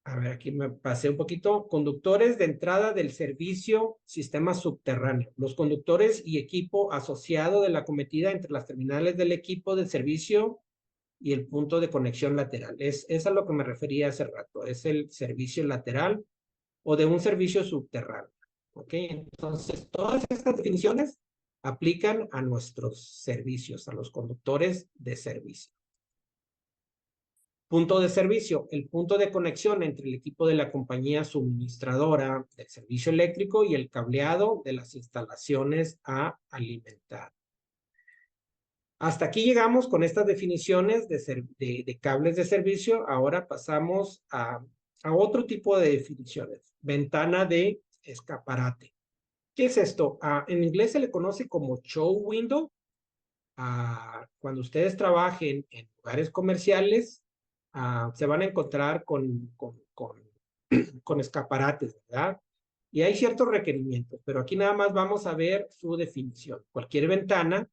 A ver, aquí me pasé un poquito. Conductores de entrada del servicio sistema subterráneo. Los conductores y equipo asociado de la acometida entre las terminales del equipo de servicio y el punto de conexión lateral. Es a lo que me refería hace rato. Es el servicio lateral o de un servicio subterráneo. ¿Ok? Entonces, todas estas definiciones aplican a nuestros servicios, a los conductores de servicio. Punto de servicio, el punto de conexión entre el equipo de la compañía suministradora del servicio eléctrico y el cableado de las instalaciones a alimentar. Hasta aquí llegamos con estas definiciones de cables de servicio. Ahora pasamos a otro tipo de definiciones. Ventana de escaparate. ¿Qué es esto? En inglés se le conoce como show window. Cuando ustedes trabajen en lugares comerciales, se van a encontrar con escaparates, ¿verdad? Y hay ciertos requerimientos, pero aquí nada más vamos a ver su definición. Cualquier ventana,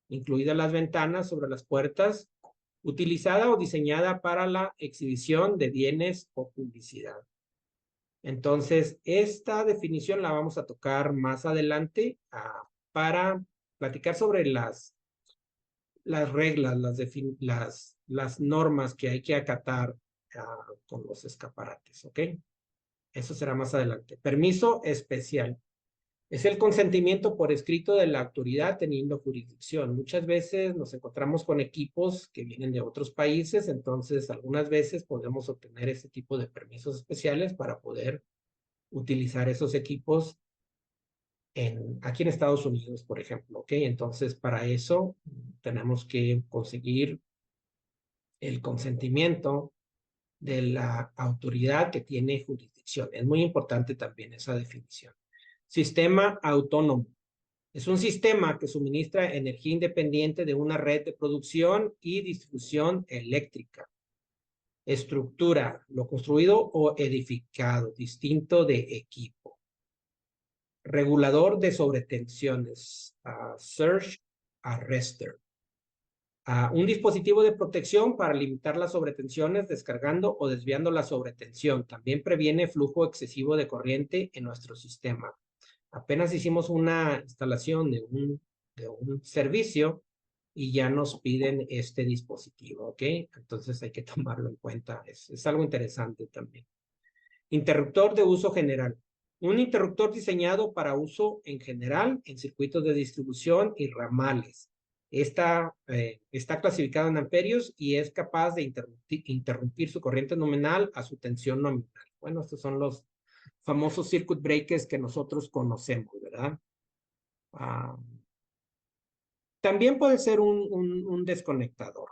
incluidas las ventanas sobre las puertas, utilizada o diseñada para la exhibición de bienes o publicidad. Entonces, esta definición la vamos a tocar más adelante para platicar sobre las reglas, las normas que hay que acatar con los escaparates, ¿ok? Eso será más adelante. Permiso especial. Es el consentimiento por escrito de la autoridad teniendo jurisdicción. Muchas veces nos encontramos con equipos que vienen de otros países, entonces algunas veces podemos obtener ese tipo de permisos especiales para poder utilizar esos equipos aquí en Estados Unidos, por ejemplo, ¿ok? Entonces, para eso tenemos que conseguir el consentimiento de la autoridad que tiene jurisdicción. Es muy importante también esa definición. Sistema autónomo. Es un sistema que suministra energía independiente de una red de producción y distribución eléctrica. Estructura, lo construido o edificado, distinto de equipo. Regulador de sobretensiones, surge arrestor. Un dispositivo de protección para limitar las sobretensiones descargando o desviando la sobretensión. También previene flujo excesivo de corriente en nuestro sistema. Apenas hicimos una instalación de un servicio y ya nos piden este dispositivo, ¿ok? Entonces hay que tomarlo en cuenta. Es algo interesante también. Interruptor de uso general. Un interruptor diseñado para uso en general en circuitos de distribución y ramales. Está clasificado en amperios y es capaz de interrumpir su corriente nominal a su tensión nominal. Bueno, estos son los famosos circuit breakers que nosotros conocemos, ¿verdad? También puede ser un desconectador.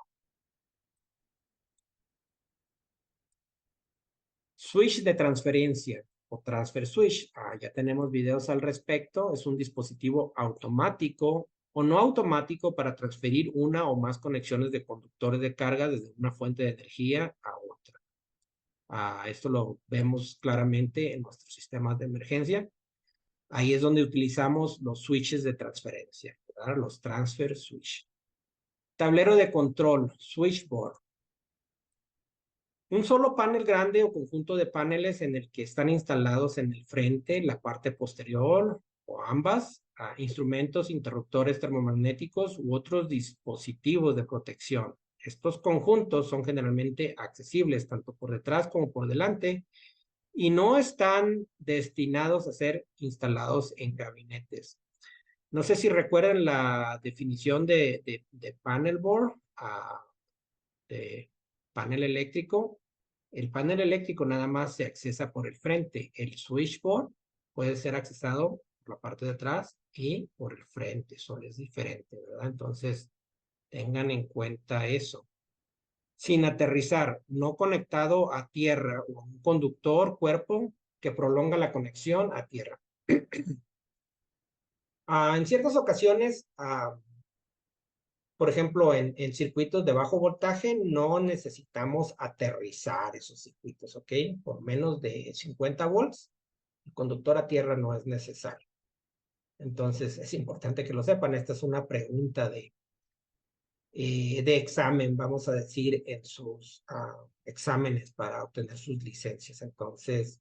Switch de transferencia o transfer switch. Ya tenemos videos al respecto. Es un dispositivo automático o no automático para transferir una o más conexiones de conductores de carga desde una fuente de energía a otra. Esto lo vemos claramente en nuestros sistemas de emergencia. Ahí es donde utilizamos los switches de transferencia, ¿verdad? Los transfer switch. Tablero de control, switchboard. Un solo panel grande o conjunto de paneles en el que están instalados en el frente, la parte posterior o ambas, instrumentos, interruptores termomagnéticos u otros dispositivos de protección. Estos conjuntos son generalmente accesibles tanto por detrás como por delante y no están destinados a ser instalados en gabinetes. No sé si recuerdan la definición de panel board, de panel eléctrico. El panel eléctrico nada más se accesa por el frente. El switchboard puede ser accesado por la parte de atrás y por el frente. Solo es diferente, ¿verdad? Entonces, tengan en cuenta eso. Sin aterrizar, no conectado a tierra o un conductor, cuerpo que prolonga la conexión a tierra. En ciertas ocasiones, por ejemplo, en circuitos de bajo voltaje no necesitamos aterrizar esos circuitos, ¿ok? Por menos de 50 volts, el conductor a tierra no es necesario. Entonces, es importante que lo sepan. Esta es una pregunta de examen, vamos a decir, en sus exámenes para obtener sus licencias. Entonces,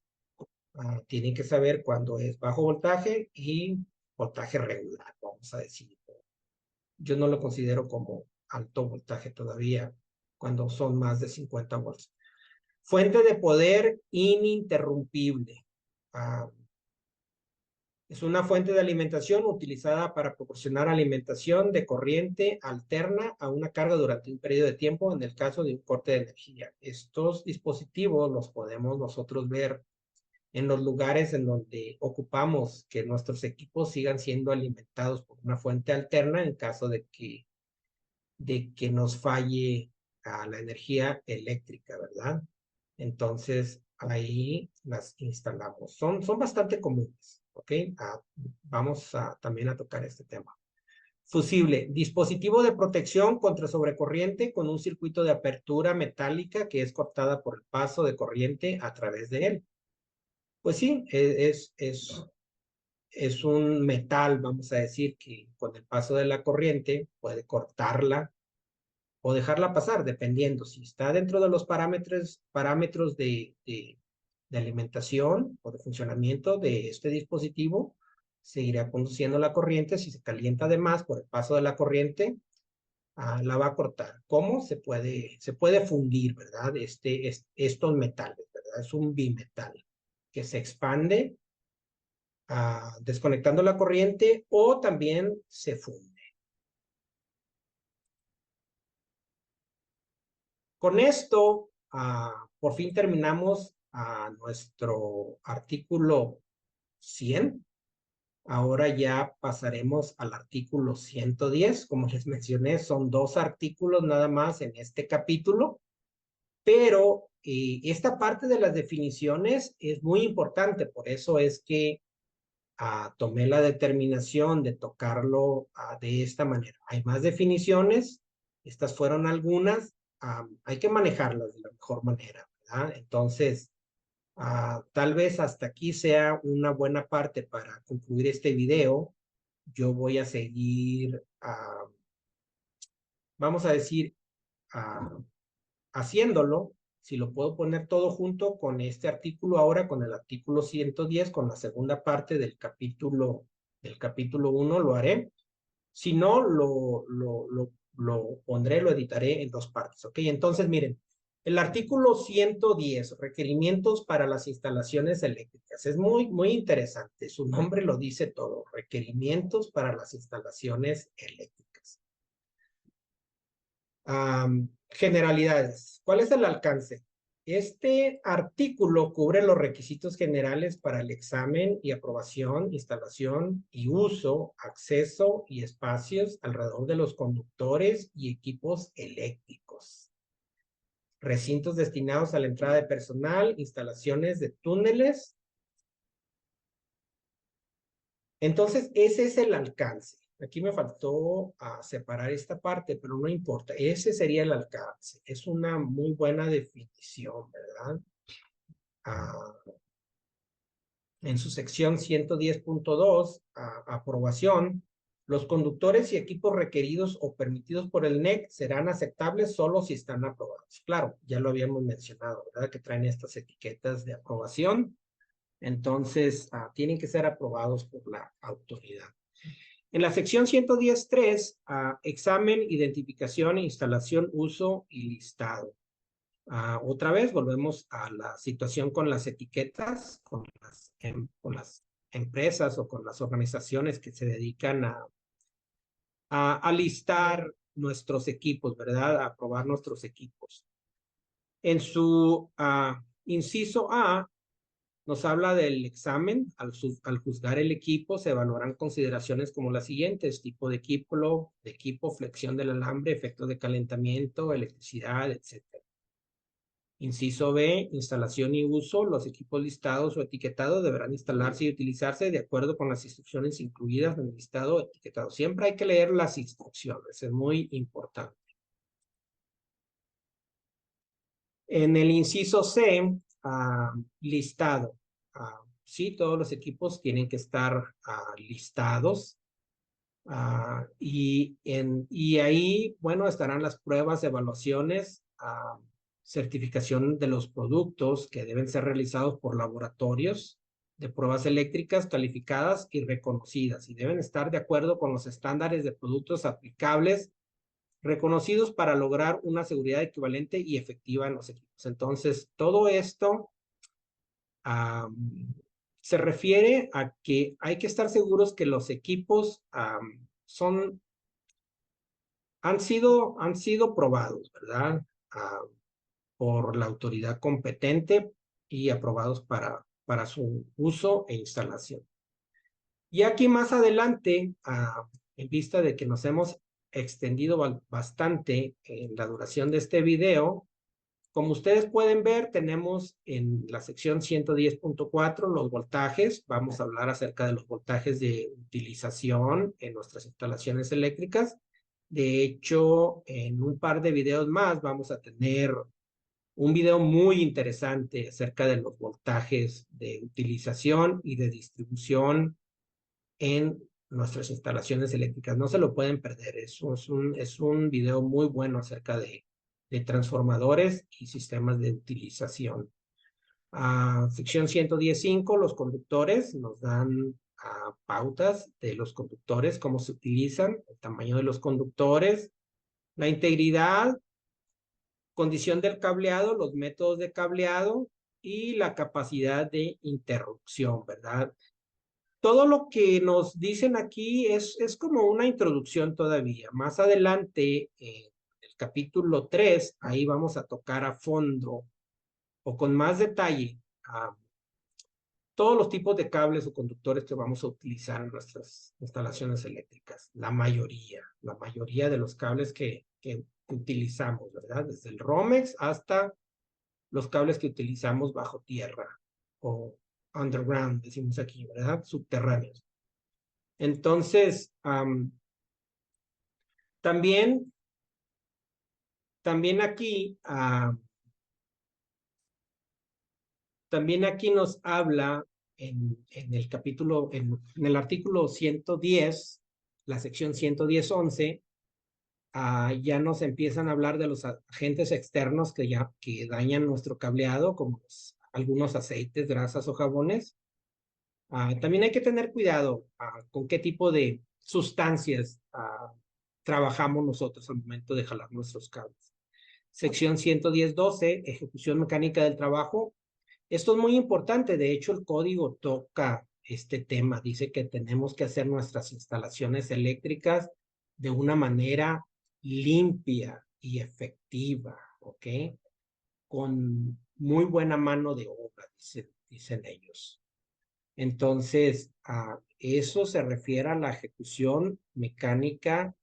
tienen que saber cuándo es bajo voltaje y voltaje regular, vamos a decir. Yo no lo considero como alto voltaje todavía cuando son más de 50 volts. Fuente de poder ininterrumpible. Es una fuente de alimentación utilizada para proporcionar alimentación de corriente alterna a una carga durante un periodo de tiempo en el caso de un corte de energía. Estos dispositivos los podemos nosotros ver en los lugares en donde ocupamos que nuestros equipos sigan siendo alimentados por una fuente alterna en caso de que nos falle la energía eléctrica, ¿verdad? Entonces, ahí las instalamos. Son bastante comunes, ¿ok? Vamos también a tocar este tema. Fusible, dispositivo de protección contra sobrecorriente con un circuito de apertura metálica que es cortada por el paso de corriente a través de él. Pues sí, es un metal, vamos a decir, que con el paso de la corriente puede cortarla o dejarla pasar, dependiendo si está dentro de los parámetros de alimentación o de funcionamiento de este dispositivo seguirá conduciendo la corriente. Si se calienta de más por el paso de la corriente, la va a cortar. ¿Cómo? Se puede fundir, ¿verdad? Estos metales, ¿verdad? Es un bimetal que se expande desconectando la corriente o también se funde. Con esto, por fin terminamos nuestro artículo 100. Ahora ya pasaremos al artículo 110. Como les mencioné, son 2 artículos nada más en este capítulo, pero esta parte de las definiciones es muy importante. Por eso es que tomé la determinación de tocarlo de esta manera. Hay más definiciones, estas fueron algunas, hay que manejarlas de la mejor manera, ¿verdad? Entonces, tal vez hasta aquí sea una buena parte para concluir este video. Yo voy a seguir, vamos a decir, ah, haciéndolo. Si lo puedo poner todo junto con este artículo ahora, con el artículo 110, con la segunda parte del capítulo 1, lo haré. Si no, lo pondré, lo editaré en 2 partes, ¿ok? Entonces, miren, el artículo 110, requerimientos para las instalaciones eléctricas. Es muy, muy interesante. Su nombre lo dice todo, requerimientos para las instalaciones eléctricas. Generalidades. ¿Cuál es el alcance? Este artículo cubre los requisitos generales para el examen y aprobación, instalación y uso, acceso y espacios alrededor de los conductores y equipos eléctricos. Recintos destinados a la entrada de personal, instalaciones de túneles. Entonces, ese es el alcance. Aquí me faltó separar esta parte, pero no importa. Ese sería el alcance. Es una muy buena definición, ¿verdad? En su sección 110.2, aprobación, los conductores y equipos requeridos o permitidos por el NEC serán aceptables solo si están aprobados. Claro, ya lo habíamos mencionado, ¿verdad? Que traen estas etiquetas de aprobación. Entonces, tienen que ser aprobados por la autoridad. En la sección 110.3, examen, identificación, instalación, uso y listado. Otra vez volvemos a la situación con las etiquetas, con las empresas o con las organizaciones que se dedican a listar nuestros equipos, ¿verdad? A probar nuestros equipos. En su inciso A, nos habla del examen. Al juzgar el equipo, se evaluarán consideraciones como las siguientes: tipo de equipo, flexión del alambre, efectos de calentamiento, electricidad, etc. Inciso B, instalación y uso. Los equipos listados o etiquetados deberán instalarse y utilizarse de acuerdo con las instrucciones incluidas en el listado o etiquetado. Siempre hay que leer las instrucciones, es muy importante. En el inciso C, listado. Sí, todos los equipos tienen que estar listados. Y ahí, bueno, estarán las pruebas, evaluaciones, certificación de los productos que deben ser realizados por laboratorios de pruebas eléctricas calificadas y reconocidas, y deben estar de acuerdo con los estándares de productos aplicables reconocidos para lograr una seguridad equivalente y efectiva en los equipos. Entonces, todo esto se refiere a que hay que estar seguros que los equipos han sido probados, ¿verdad? Por la autoridad competente y aprobados para su uso e instalación. Y aquí más adelante, en vista de que nos hemos extendido bastante en la duración de este video, como ustedes pueden ver, tenemos en la sección 110.4 los voltajes. Vamos a hablar acerca de los voltajes de utilización en nuestras instalaciones eléctricas. De hecho, en un par de videos más vamos a tener un video muy interesante acerca de los voltajes de utilización y de distribución en nuestras instalaciones eléctricas. No se lo pueden perder. Es un video muy bueno acerca de transformadores y sistemas de utilización. Sección 115, los conductores nos dan pautas de los conductores, cómo se utilizan, el tamaño de los conductores, la integridad, condición del cableado, los métodos de cableado y la capacidad de interrupción, ¿verdad? Todo lo que nos dicen aquí es como una introducción todavía. Más adelante, el capítulo 3, ahí vamos a tocar a fondo o con más detalle todos los tipos de cables o conductores que vamos a utilizar en nuestras instalaciones eléctricas. La mayoría de los cables que utilizamos, ¿verdad? Desde el Romex hasta los cables que utilizamos bajo tierra o underground, decimos aquí, ¿verdad? Subterráneos. Entonces, también, también aquí, también aquí nos habla en el capítulo, en el artículo 110, la sección 110.11, ya nos empiezan a hablar de los agentes externos que dañan nuestro cableado, como algunos aceites, grasas o jabones. También hay que tener cuidado con qué tipo de sustancias trabajamos nosotros al momento de jalar nuestros cables. Sección 110.12, ejecución mecánica del trabajo. Esto es muy importante. De hecho, el código toca este tema. Dice que tenemos que hacer nuestras instalaciones eléctricas de una manera limpia y efectiva, ¿ok? Con muy buena mano de obra, dicen ellos. Entonces, eso se refiere a la ejecución mecánica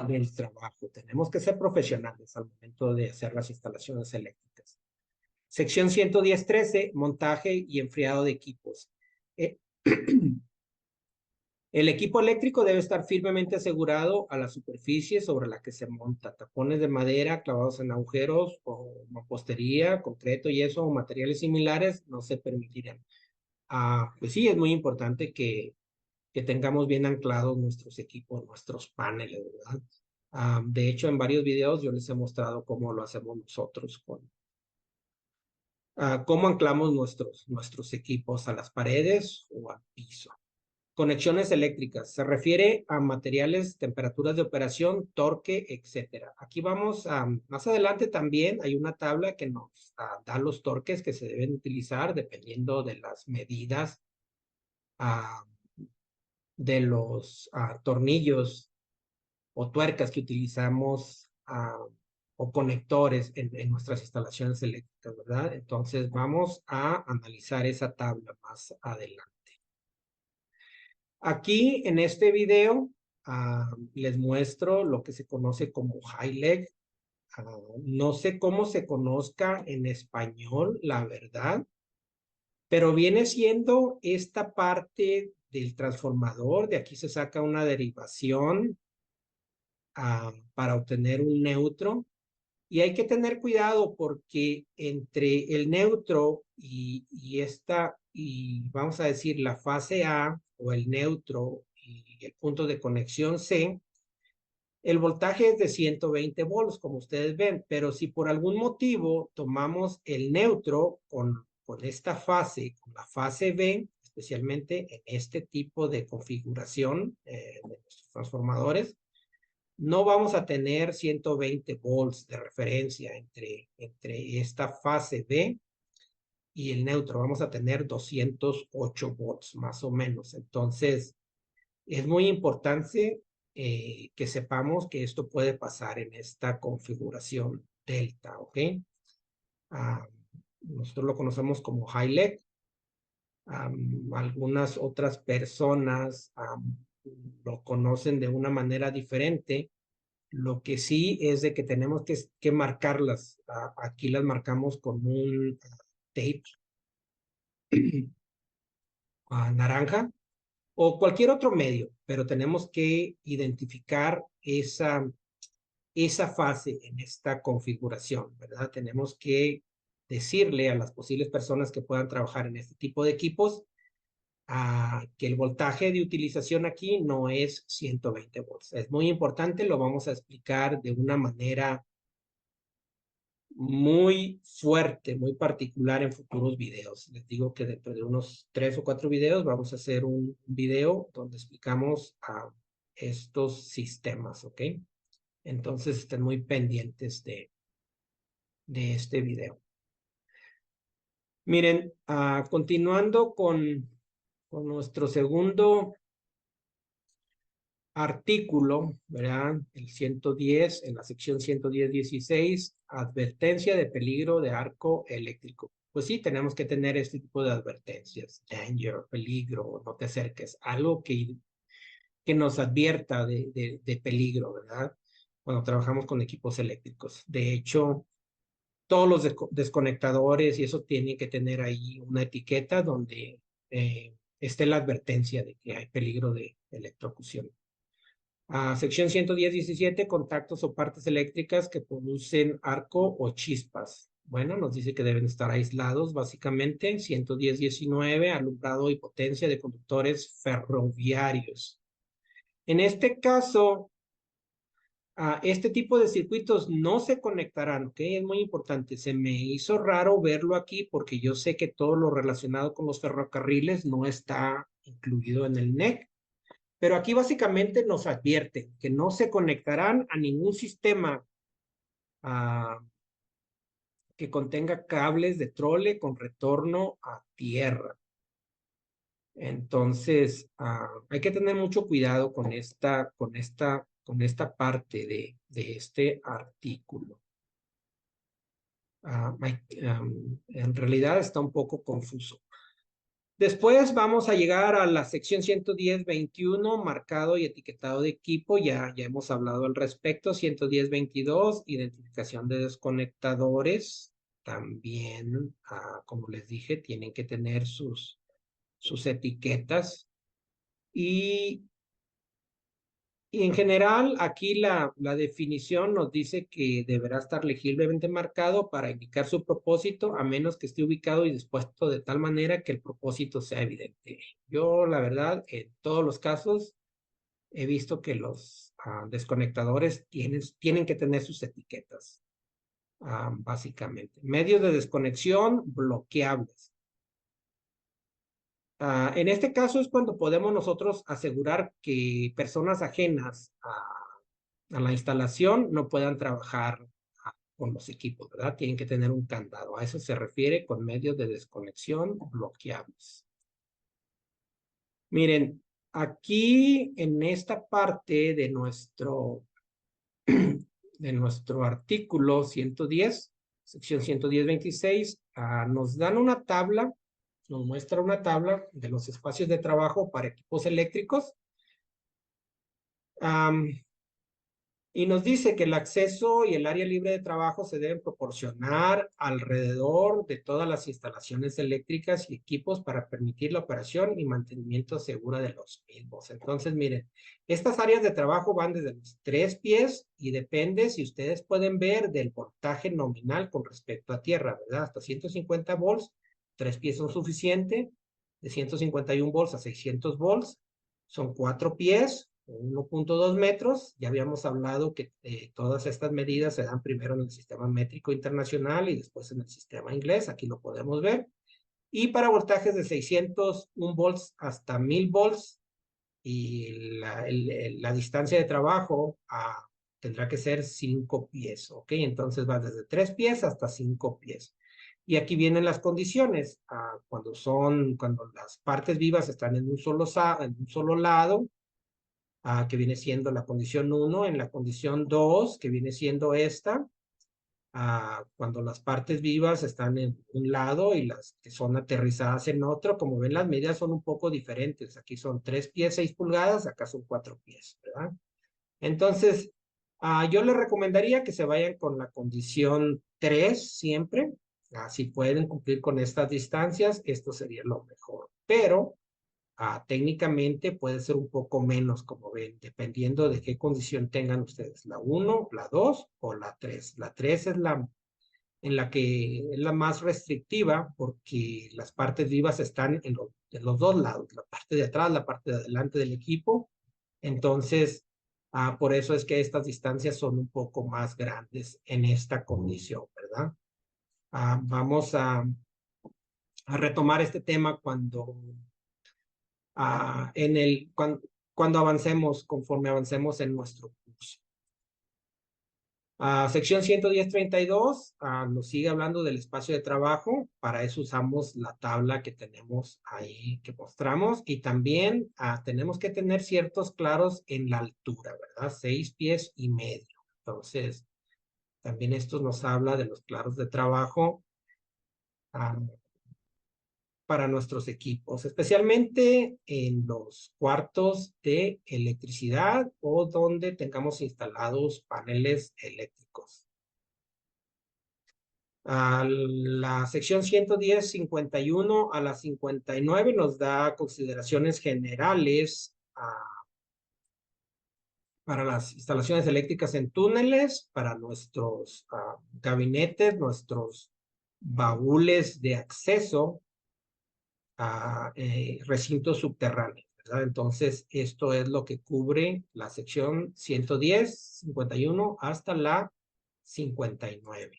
del trabajo. Tenemos que ser profesionales al momento de hacer las instalaciones eléctricas. Sección 110.13, montaje y enfriado de equipos. Eh, El equipo eléctrico debe estar firmemente asegurado a la superficie sobre la que se monta. Tapones de madera clavados en agujeros o mampostería, concreto, yeso o materiales similares no se permitirán. Pues sí, es muy importante que tengamos bien anclados nuestros equipos, nuestros paneles, ¿verdad? De hecho, en varios videos yo les he mostrado cómo lo hacemos nosotros cómo anclamos nuestros equipos a las paredes o al piso. Conexiones eléctricas. Se refiere a materiales, temperaturas de operación, torque, etcétera. Aquí vamos más adelante también hay una tabla que nos da los torques que se deben utilizar dependiendo de las medidas de los tornillos o tuercas que utilizamos o conectores en nuestras instalaciones eléctricas, ¿verdad? Entonces vamos a analizar esa tabla más adelante. Aquí en este video les muestro lo que se conoce como high leg. No sé cómo se conozca en español, la verdad, pero viene siendo esta parte del transformador. De aquí se saca una derivación para obtener un neutro. Y hay que tener cuidado porque entre el neutro y vamos a decir la fase A o el neutro y el punto de conexión C, el voltaje es de 120 volts, como ustedes ven, pero si por algún motivo tomamos el neutro con esta fase, con la fase B, especialmente en este tipo de configuración de nuestros transformadores, no vamos a tener 120 volts de referencia entre esta fase B y el neutro. Vamos a tener 208 volts más o menos. Entonces, es muy importante que sepamos que esto puede pasar en esta configuración delta, ¿ok? Nosotros lo conocemos como high leg. Algunas otras personas lo conocen de una manera diferente. Lo que sí es de que tenemos que marcarlas. Aquí las marcamos con un tape naranja o cualquier otro medio, pero tenemos que identificar esa fase en esta configuración, ¿verdad? Tenemos que decirle a las posibles personas que puedan trabajar en este tipo de equipos que el voltaje de utilización aquí no es 120 volts. Es muy importante, lo vamos a explicar de una manera muy fuerte, muy particular en futuros videos. Les digo que dentro de unos 3 o 4 videos vamos a hacer un video donde explicamos a estos sistemas, ¿ok? Entonces estén muy pendientes de este video. Miren, continuando con nuestro segundo artículo, ¿verdad? El 110, en la sección 110.16, advertencia de peligro de arco eléctrico. Pues sí, tenemos que tener este tipo de advertencias. Danger, peligro, no te acerques. Algo que nos advierta de peligro, ¿verdad? Cuando trabajamos con equipos eléctricos. De hecho, todos los desconectadores y eso tienen que tener ahí una etiqueta donde esté la advertencia de que hay peligro de electrocución. Sección 110.17, contactos o partes eléctricas que producen arco o chispas. Bueno, nos dice que deben estar aislados, básicamente. 110.19, alumbrado y potencia de conductores ferroviarios. En este caso, este tipo de circuitos no se conectarán, ¿ok? Es muy importante. Se me hizo raro verlo aquí porque yo sé que todo lo relacionado con los ferrocarriles no está incluido en el NEC. Pero aquí básicamente nos advierte que no se conectarán a ningún sistema que contenga cables de trole con retorno a tierra. Entonces, hay que tener mucho cuidado con esta parte de este artículo. En realidad está un poco confuso. Después vamos a llegar a la sección 110.21, marcado y etiquetado de equipo. Ya hemos hablado al respecto. 110.22, identificación de desconectadores. También, como les dije, tienen que tener sus etiquetas. Y en general, aquí la definición nos dice que deberá estar legiblemente marcado para indicar su propósito, a menos que esté ubicado y dispuesto de tal manera que el propósito sea evidente. Yo, la verdad, en todos los casos, he visto que los desconectadores tienen que tener sus etiquetas, básicamente. Medios de desconexión bloqueables. En este caso es cuando podemos nosotros asegurar que personas ajenas a la instalación no puedan trabajar con los equipos, ¿verdad? Tienen que tener un candado. A eso se refiere con medios de desconexión bloqueables. Miren, aquí en esta parte de nuestro artículo 110, sección 110.26, nos dan una tabla, nos muestra una tabla de los espacios de trabajo para equipos eléctricos. Y nos dice que el acceso y el área libre de trabajo se deben proporcionar alrededor de todas las instalaciones eléctricas y equipos para permitir la operación y mantenimiento segura de los mismos. Entonces, miren, estas áreas de trabajo van desde los 3 pies y depende, si ustedes pueden ver, del voltaje nominal con respecto a tierra, ¿verdad? Hasta 150 volts, 3 pies son suficientes. De 151 volts a 600 volts, son 4 pies. 1.2 metros. Ya habíamos hablado que todas estas medidas se dan primero en el sistema métrico internacional y después en el sistema inglés. Aquí lo podemos ver. Y para voltajes de 601 volts hasta 1000 volts y la distancia de trabajo tendrá que ser 5 pies. ¿Ok? Entonces va desde 3 pies hasta 5 pies. Y aquí vienen las condiciones. Cuando las partes vivas están en un solo lado, que viene siendo la condición 1, en la condición 2, que viene siendo esta, cuando las partes vivas están en un lado y las que son aterrizadas en otro. Como ven, las medidas son un poco diferentes. Aquí son 3 pies, 6 pulgadas, acá son 4 pies, ¿verdad? Entonces, yo les recomendaría que se vayan con la condición 3 siempre. Si pueden cumplir con estas distancias, esto sería lo mejor. Pero técnicamente puede ser un poco menos, como ven, dependiendo de qué condición tengan ustedes, la 1, la 2 o la 3. La 3 es en la que es la más restrictiva porque las partes vivas están en los dos lados, la parte de atrás, la parte de adelante del equipo. Entonces, por eso es que estas distancias son un poco más grandes en esta condición, ¿verdad? ¿verdad? Vamos a retomar este tema cuando avancemos, conforme avancemos en nuestro curso. Sección 110.32 nos sigue hablando del espacio de trabajo. Para eso usamos la tabla que tenemos ahí que mostramos. Y también tenemos que tener ciertos claros en la altura, ¿verdad? 6 pies y medio. Entonces, también esto nos habla de los claros de trabajo para nuestros equipos, especialmente en los cuartos de electricidad o donde tengamos instalados paneles eléctricos. La sección 110.51 a la 59 nos da consideraciones generales para las instalaciones eléctricas en túneles, para nuestros gabinetes, nuestros baúles de acceso a recintos subterráneos, ¿verdad? Entonces, esto es lo que cubre la sección 110.51 hasta la 59.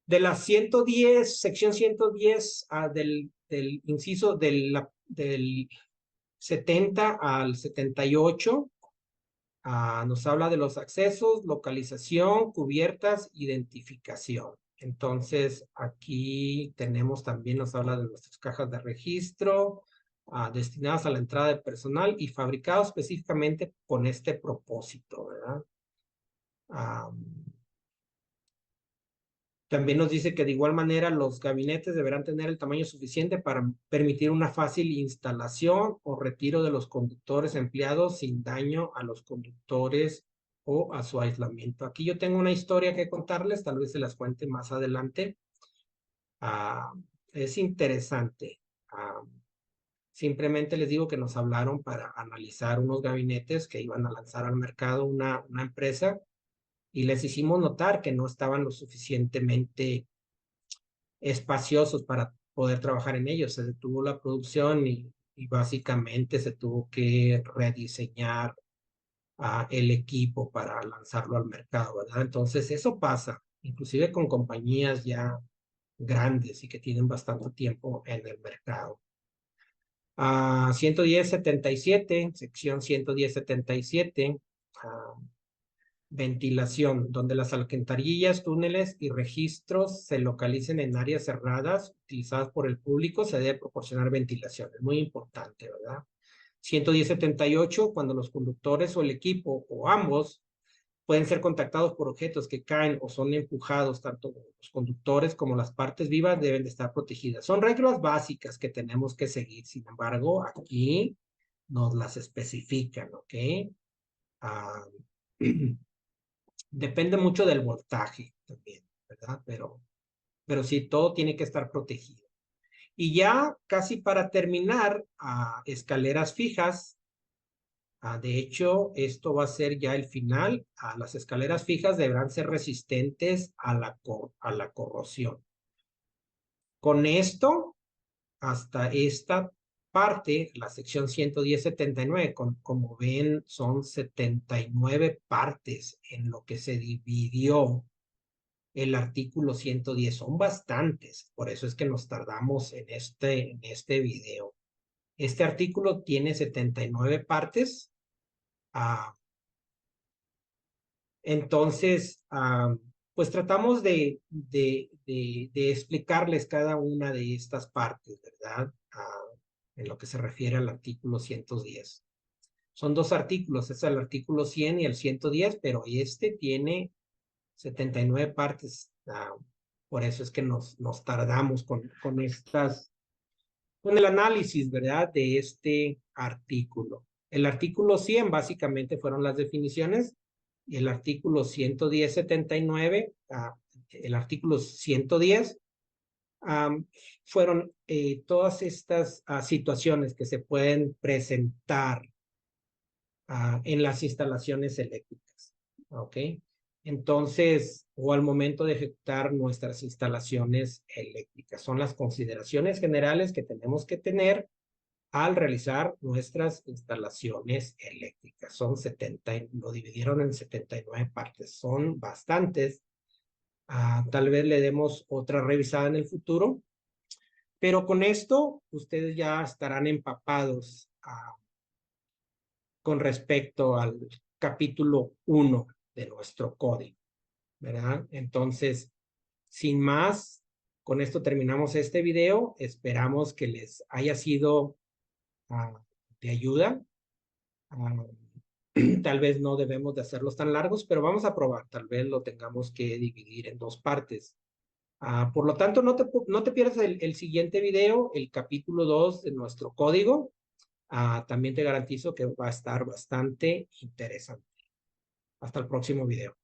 De la 110, sección 110 del inciso del 70 al 78, nos habla de los accesos, localización, cubiertas, identificación. Entonces, aquí tenemos también, nos habla de nuestras cajas de registro, destinadas a la entrada de personal y fabricados específicamente con este propósito, ¿verdad? También nos dice que de igual manera los gabinetes deberán tener el tamaño suficiente para permitir una fácil instalación o retiro de los conductores empleados sin daño a los conductores o a su aislamiento. Aquí yo tengo una historia que contarles, tal vez se las cuente más adelante. Es interesante. Simplemente les digo que nos hablaron para analizar unos gabinetes que iban a lanzar al mercado una empresa y les hicimos notar que no estaban lo suficientemente espaciosos para poder trabajar en ellos. Se detuvo la producción y básicamente se tuvo que rediseñar el equipo para lanzarlo al mercado, ¿verdad? Entonces eso pasa, inclusive con compañías ya grandes y que tienen bastante tiempo en el mercado. 110.77, sección 110.77, ventilación, donde las alcantarillas, túneles y registros se localicen en áreas cerradas utilizadas por el público, se debe proporcionar ventilación. Es muy importante, ¿verdad? 110.78, cuando los conductores o el equipo o ambos pueden ser contactados por objetos que caen o son empujados, tanto los conductores como las partes vivas deben de estar protegidas. Son reglas básicas que tenemos que seguir. Sin embargo, aquí nos las especifican, ¿ok? Depende mucho del voltaje también, ¿verdad? Pero sí, todo tiene que estar protegido. Y ya casi para terminar, escaleras fijas. De hecho, esto va a ser ya el final. Las escaleras fijas deberán ser resistentes a la corrosión. Con esto, hasta esta parte, la sección 110.79, como ven, son 79 partes en lo que se dividió el artículo 110. Son bastantes, por eso es que nos tardamos en este video. Este artículo tiene 79 partes. Entonces, pues tratamos de explicarles cada una de estas partes, ¿verdad? En lo que se refiere al artículo 110. Son dos artículos, es el artículo 100 y el 110, pero este tiene 79 partes. Por eso es que nos tardamos con el análisis, ¿verdad? De este artículo. El artículo 100 básicamente fueron las definiciones y el artículo 110.79, el artículo 110, fueron todas estas situaciones que se pueden presentar en las instalaciones eléctricas, ¿ok? Entonces, o al momento de ejecutar nuestras instalaciones eléctricas. Son las consideraciones generales que tenemos que tener al realizar nuestras instalaciones eléctricas. Son 70, lo dividieron en 79 partes. Son bastantes, Tal vez le demos otra revisada en el futuro, pero con esto ustedes ya estarán empapados con respecto al capítulo 1 de nuestro código, ¿verdad? Entonces, sin más, con esto terminamos este video. Esperamos que les haya sido de ayuda. Tal vez no debemos de hacerlos tan largos, pero vamos a probar. Tal vez lo tengamos que dividir en dos partes. Por lo tanto, no te pierdas el siguiente video, el capítulo 2 de nuestro código. También te garantizo que va a estar bastante interesante. Hasta el próximo video.